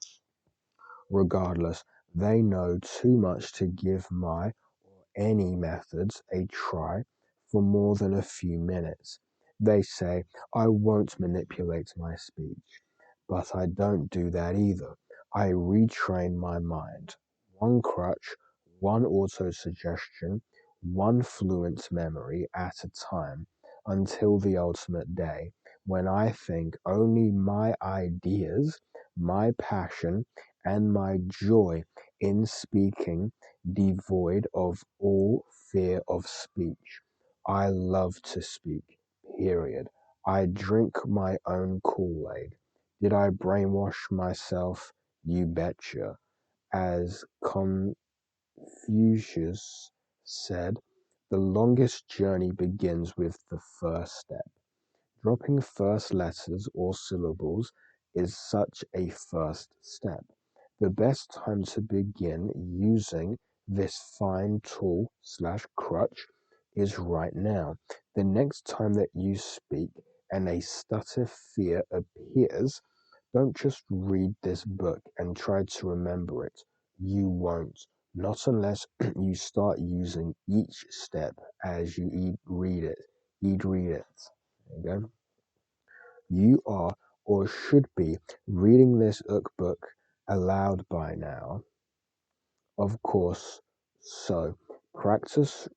Regardless, they know too much to give my or any methods a try for more than a few minutes. They say, I won't manipulate my speech, but I don't do that either. I retrain my mind. One crutch, one auto-suggestion, one fluent memory at a time until the ultimate day when I think only my ideas, my passion, and my joy in speaking, devoid of all fear of speech. I love to speak, period. I drink my own Kool-Aid. Did I brainwash myself? You betcha. As Confucius said, the longest journey begins with the first step. Dropping first letters or syllables is such a first step. The best time to begin using this fine tool slash crutch is right now. The next time that you speak and a stutter fear appears, don't just read this book and try to remember it. You won't. Not unless you start using each step as you read it. Read it. There you go. You are or should be reading this book aloud by now. Of course, so practice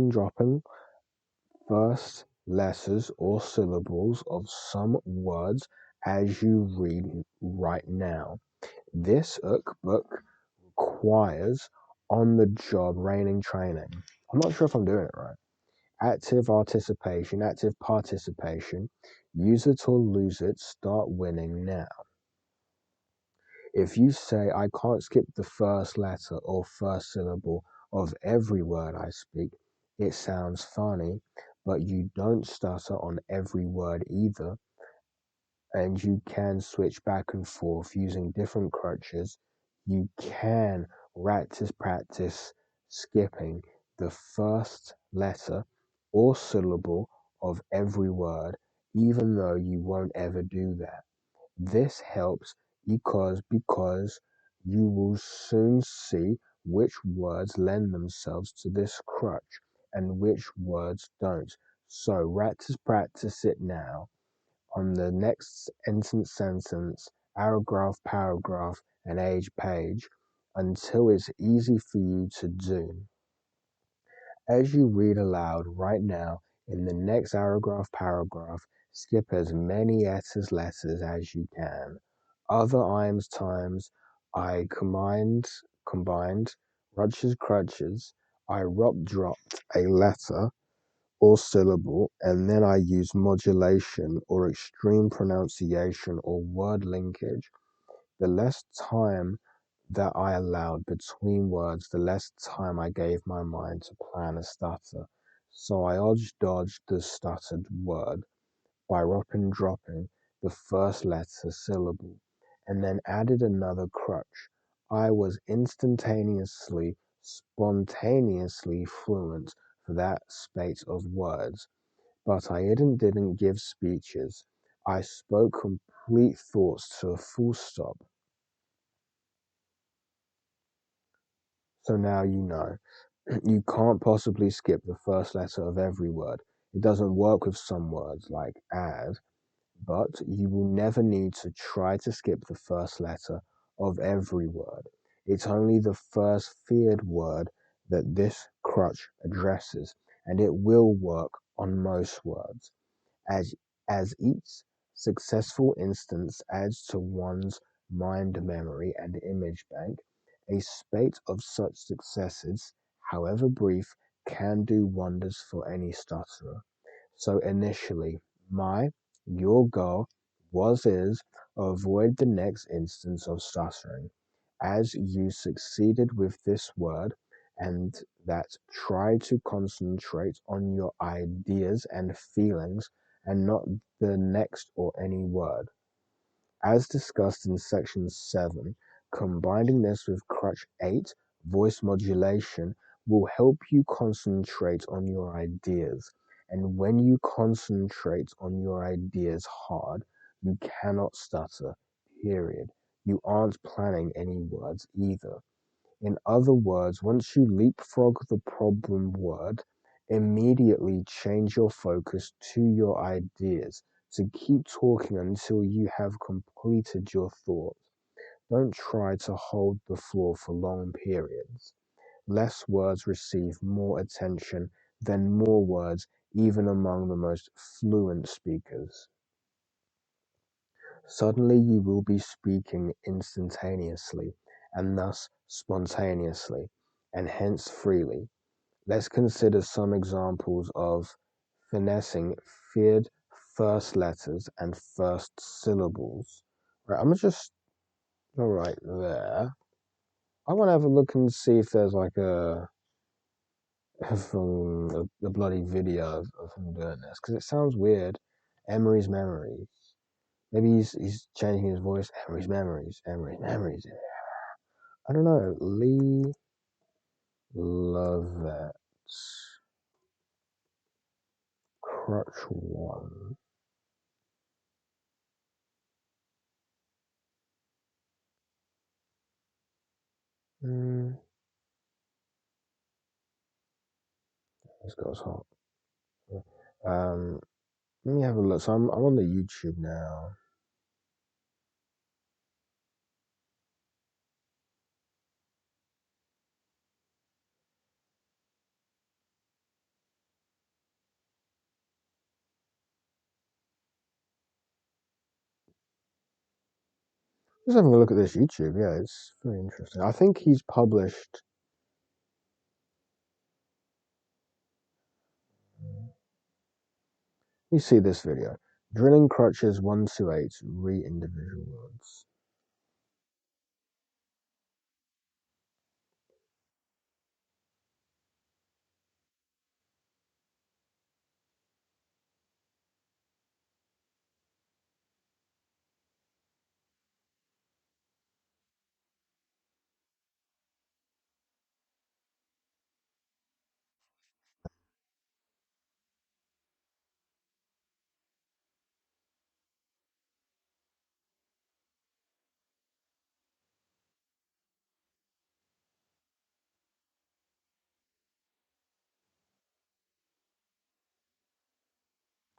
dropping first letters or syllables of some words as you read right now. This book requires on the job training. I'm not sure if I'm doing it right. Active participation. Use it or lose it. Start winning now. If you say, I can't skip the first letter or first syllable of every word I speak, it sounds funny, but you don't stutter on every word either, and you can switch back and forth using different crutches. You can practice skipping the first letter or syllable of every word, even though you won't ever do that. This helps because you will soon see which words lend themselves to this crutch and which words don't. So practice it now on the next sentence, paragraph, and page until it's easy for you to do. As you read aloud right now, in the next paragraph, skip as many S's letters as you can. Other times, I combined, crutches, I dropped a letter or syllable, and then I use modulation or extreme pronunciation or word linkage. The less time that I allowed between words, the less time I gave my mind to plan a stutter. So I dodged the stuttered word by dropping the first letter syllable, and then added another crutch. I was spontaneously fluent for that spate of words, but I didn't give speeches. I spoke complete thoughts to a full stop. So now you know. You can't possibly skip the first letter of every word. It doesn't work with some words like add, but you will never need to try to skip the first letter of every word. It's only the first feared word that this crutch addresses, and it will work on most words. As, as each successful instance adds to one's mind memory and image bank, a spate of such successes, however brief, can do wonders for any stutterer. So initially, your goal is avoid the next instance of stuttering. As you succeeded with this word, and that try to concentrate on your ideas and feelings and not the next or any word. As discussed in section 7, combining this with crutch 8, voice modulation, will help you concentrate on your ideas. And when you concentrate on your ideas hard, you cannot stutter, period. You aren't planning any words either. In other words, once you leapfrog the problem word, immediately change your focus to your ideas to keep talking until you have completed your thoughts. Don't try to hold the floor for long periods. Less words receive more attention than more words, even among the most fluent speakers. Suddenly you will be speaking instantaneously, and thus spontaneously, and hence freely. Let's consider some examples of finessing feared first letters and first syllables. Right, I'm just go right there. I want to have a look and see if there's like a bloody video of him doing this, because it sounds weird. Emery's Memories. Maybe he's changing his voice. Emery's memories. Emery's memories. I don't know. Lee Lovett. Crutch 1. Mm, this girl's hot. Um, Let me have a look. So I'm on the YouTube now. Just having a look at this YouTube. Yeah, it's very interesting. I think he's published. You see this video. Drilling Crutches 128 re individual words.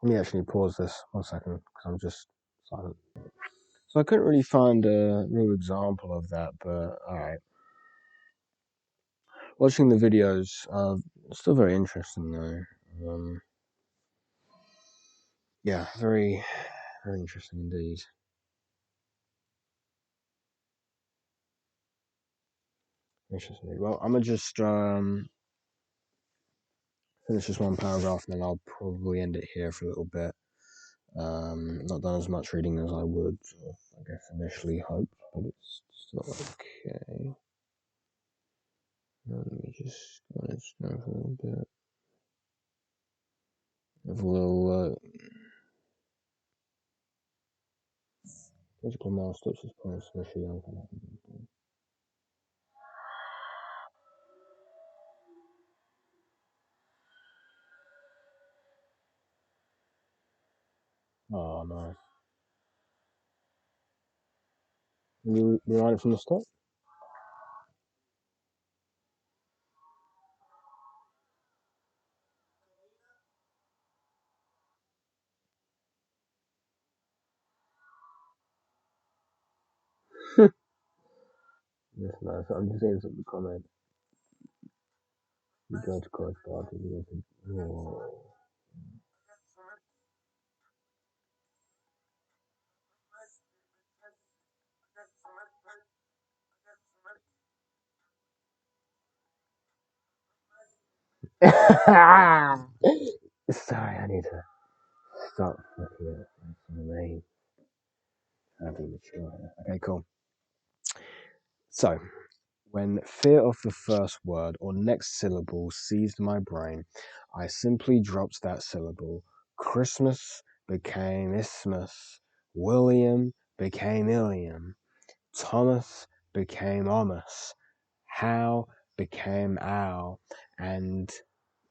Let me actually pause this 1 second because I'm just silent. So I couldn't really find a real example of that, but alright. Watching the videos, still very interesting though. Yeah, very, very interesting indeed. Interesting. Well, I'm gonna just finish this one paragraph and then I'll probably end it here for a little bit. Not done as much reading as I would, I guess, initially hoped, but it's still okay. Let me just go for a little bit. Have a little physical milestones as points especially young. Oh, nice. You rewind it from the start? Yes, nice. I'm just saying something to comment. You go to college party, you go to. Oh. Sorry, I need to stop looking at my name. I'll be mature. Okay, cool. So, when fear of the first word or next syllable seized my brain, I simply dropped that syllable. Christmas became Isthmus. William became Ilium. Thomas became Omus. How became Ow. And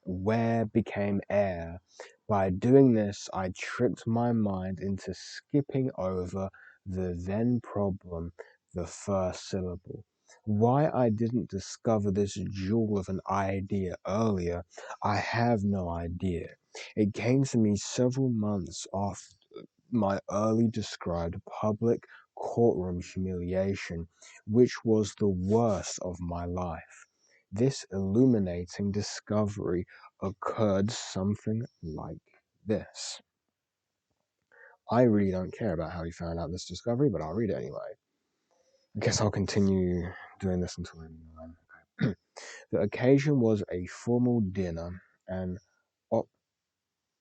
where became air. By doing this, I tricked my mind into skipping over the then problem, the first syllable. Why I didn't discover this jewel of an idea earlier, I have no idea. It came to me several months after my early described public courtroom humiliation, which was the worst of my life. This illuminating discovery occurred something like this. I really don't care about how he found out this discovery, but I'll read it anyway. I guess I'll continue doing this until I'm. The occasion was a formal dinner, an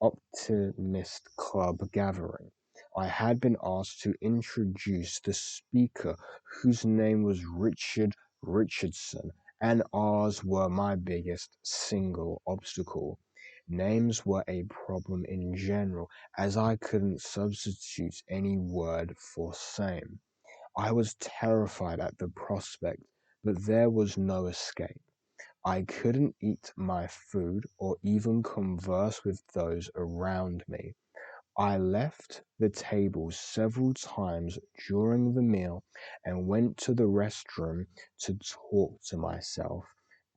Optimist Club gathering. I had been asked to introduce the speaker, whose name was Richard Richardson, and ours were my biggest single obstacle. Names were a problem in general, as I couldn't substitute any word for same. I was terrified at the prospect, but there was no escape. I couldn't eat my food or even converse with those around me. I left the table several times during the meal and went to the restroom to talk to myself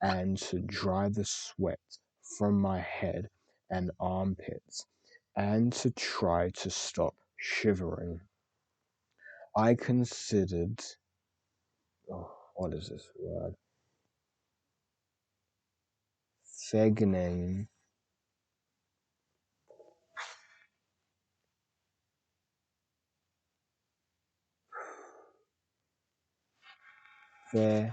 and to dry the sweat from my head and armpits and to try to stop shivering. I considered, what is this word? Fegning, fe,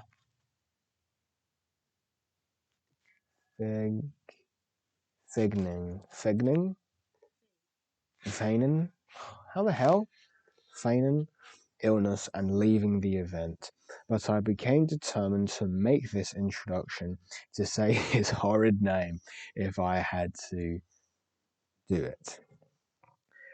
feg, fegning, feigning. How the hell? Feigning illness and leaving the event, but I became determined to make this introduction to say his horrid name if I had to do it.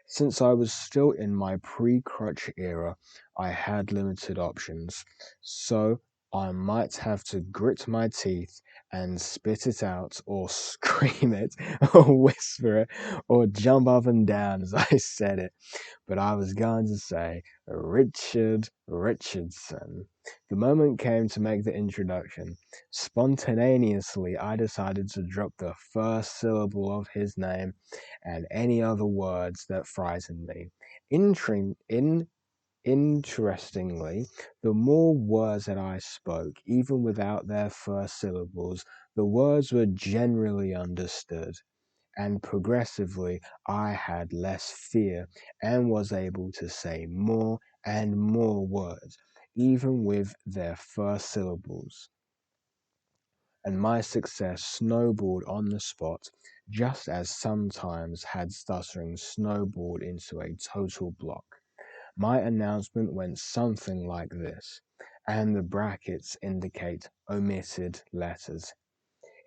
Since I was still in my pre-crutch era, I had limited options, so I might have to grit my teeth and spit it out, or scream it, or whisper it, or jump up and down as I said it. But I was going to say Richard Richardson. The moment came to make the introduction. Spontaneously, I decided to drop the first syllable of his name and any other words that frightened me. Interestingly, the more words that I spoke, even without their first syllables, the words were generally understood, and progressively I had less fear and was able to say more and more words, even with their first syllables. And my success snowballed on the spot, just as sometimes had stuttering snowballed into a total block. My announcement went something like this, and the brackets indicate omitted letters.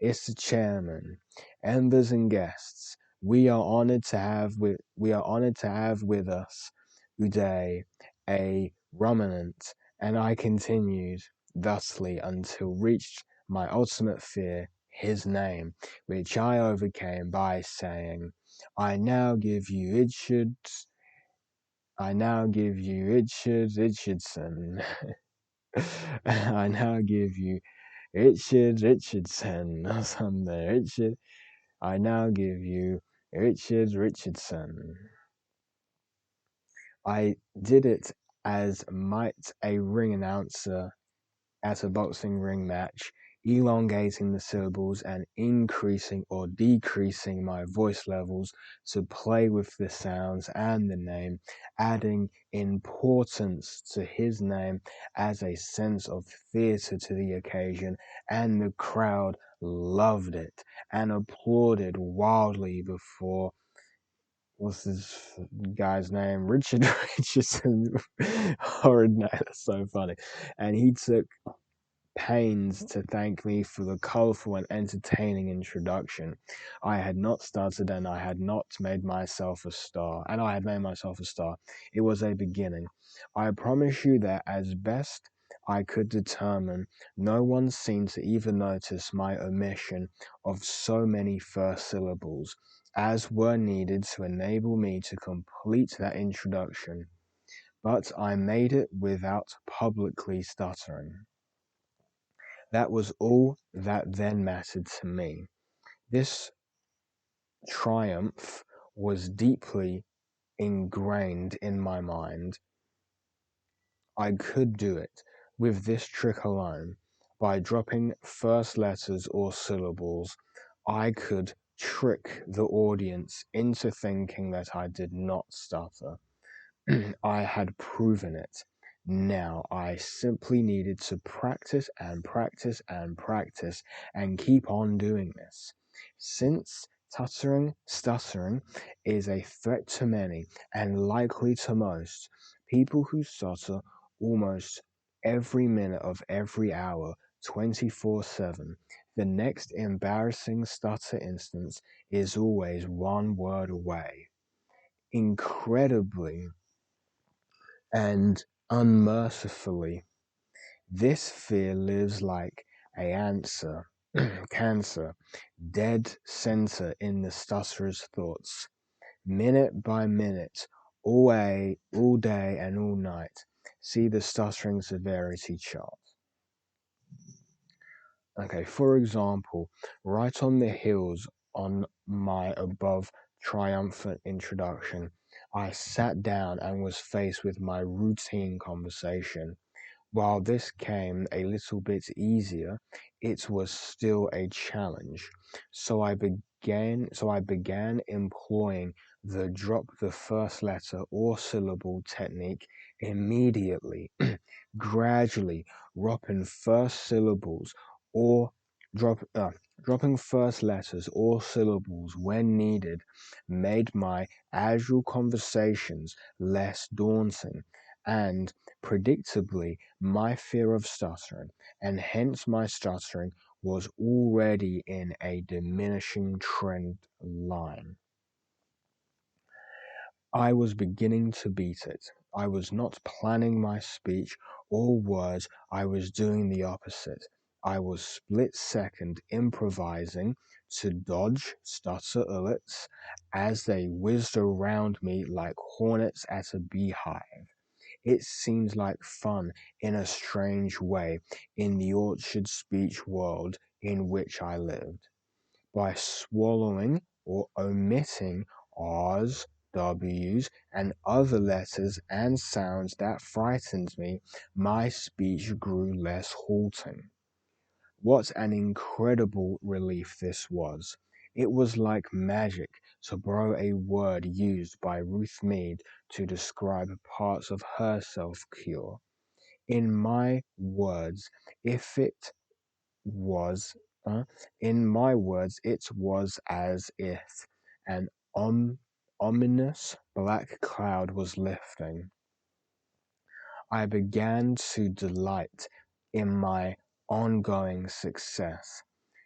It's the chairman, members and guests. We are honored to have with us Uday, a ruminant, and I continued thusly until reached my ultimate fear, his name, which I overcame by saying, I now give you Richardson. I now give you Richard Richardson or something. I now give you Richard Richardson. I did it as might a ring announcer at a boxing ring match, elongating the syllables and increasing or decreasing my voice levels to play with the sounds and the name, adding importance to his name as a sense of theatre to the occasion, and the crowd loved it and applauded wildly before, what's this guy's name? Richard Richardson. Horrid name, that's so funny. And he took pains to thank me for the colorful and entertaining introduction. I had not started and I had not made myself a star, and I had made myself a star. It was a beginning. I promise you that as best I could determine, no one seemed to even notice my omission of so many first syllables as were needed to enable me to complete that introduction. But I made it without publicly stuttering. That was all that then mattered to me. This triumph was deeply ingrained in my mind. I could do it with this trick alone. By dropping first letters or syllables, I could trick the audience into thinking that I did not stutter. I had proven it. Now I simply needed to practice and practice and practice and keep on doing this. Since stuttering is a threat to many and likely to most, people who stutter almost every minute of every hour 24/7. The next embarrassing stutter instance is always one word away. Incredibly and unmercifully, this fear lives like a cancer, dead center in the stutterer's thoughts, minute by minute, all day and all night. See the stuttering severity chart. Okay, for example, right on the heels on my above triumphant introduction, I sat down and was faced with my routine conversation. While this came a little bit easier, it was still a challenge. So I began employing the drop the first letter or syllable technique immediately, gradually dropping first syllables or dropping first letters or syllables when needed made my casual conversations less daunting and predictably, my fear of stuttering, and hence my stuttering, was already in a diminishing trend line. I was beginning to beat it. I was not planning my speech or words, I was doing the opposite. I was split second improvising to dodge stutter ullets as they whizzed around me like hornets at a beehive. It seemed like fun in a strange way in the orchard speech world in which I lived. By swallowing or omitting R's, W's, and other letters and sounds that frightened me, my speech grew less halting. What an incredible relief this was. It was like magic to borrow a word used by Ruth Meade to describe parts of her self-cure. In my words, if it was, in my words, it was as if an ominous black cloud was lifting. I began to delight in my ongoing success.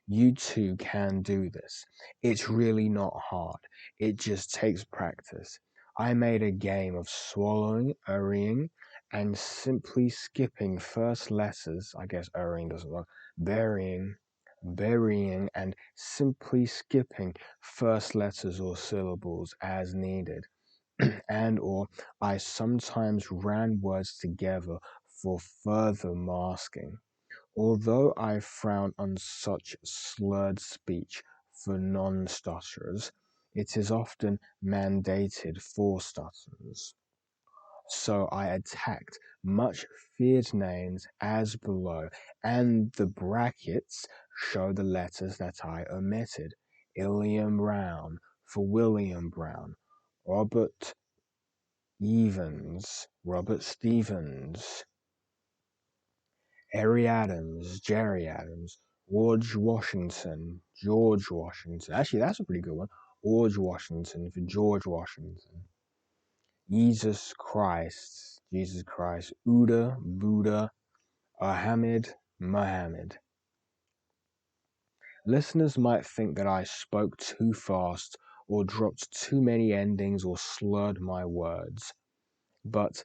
You too can do this. It's really not hard. It just takes practice. I made a game of swallowing, hurrying, and simply skipping first letters. I guess hurrying doesn't work. Burying, and simply skipping first letters or syllables as needed and or I sometimes ran words together for further masking. Although I frown on such slurred speech for non-stutterers, it is often mandated for stutterers. So I attacked much feared names as below, and the brackets show the letters that I omitted. William Brown for William Brown, Robert Robert Stevens, Jerry Adams, George Washington. Actually, that's a pretty good one. George Washington for George Washington. Jesus Christ, Buddha, Muhammad. Listeners might think that I spoke too fast or dropped too many endings or slurred my words, but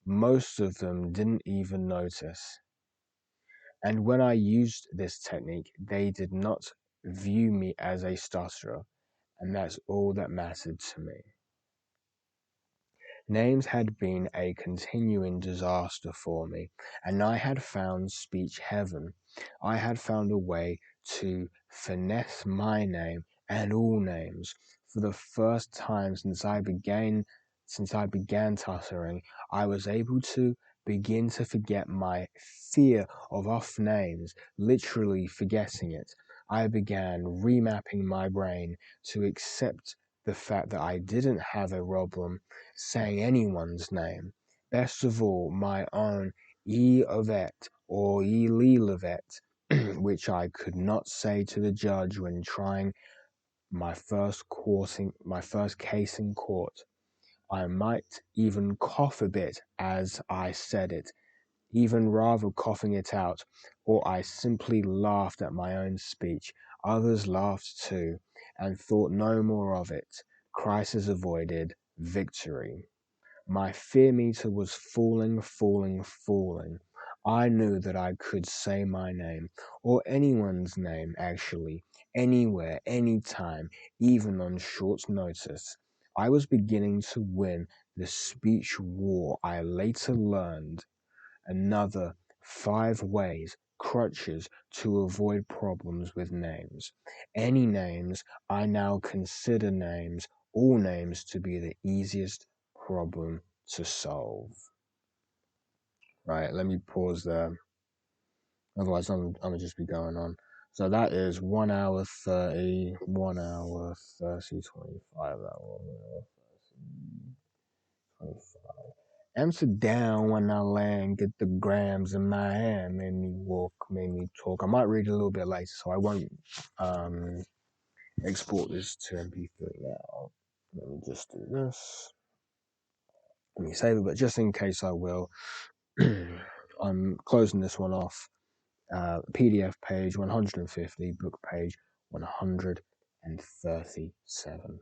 most of them didn't even notice. And when I used this technique, they did not view me as a stutterer, and that's all that mattered to me. Names had been a continuing disaster for me, and I had found speech heaven. I had found a way to finesse my name and all names. For the first time since I began tuttering, I was able to begin to forget my fear of off names, literally forgetting it. I began remapping my brain to accept the fact that I didn't have a problem saying anyone's name, best of all my own Lovett or Lovett, which I could not say to the judge when trying my first case in court. I might even cough a bit as I said it, even rather coughing it out, or I simply laughed at my own speech. Others laughed too, and thought no more of it. Crisis avoided, victory. My fear meter was falling, falling, falling. I knew that I could say my name, or anyone's name actually, anywhere, anytime, even on short notice. I was beginning to win the speech war. I later learned another 5 ways, crutches, to avoid problems with names. Any names, I now consider names, all names, to be the easiest problem to solve. Right, let me pause there. Otherwise, I'm gonna just be going on. So that is 1 hour 30, 1 hour 30, 25 hour, 25. Amsterdam when I land, get the grams in my hand, made me walk, made me talk. I might read a little bit later, so I won't export this to MP3 now. Let me just do this. Let me save it, but just in case I will, I'm closing this one off. PDF page 150, book page 137.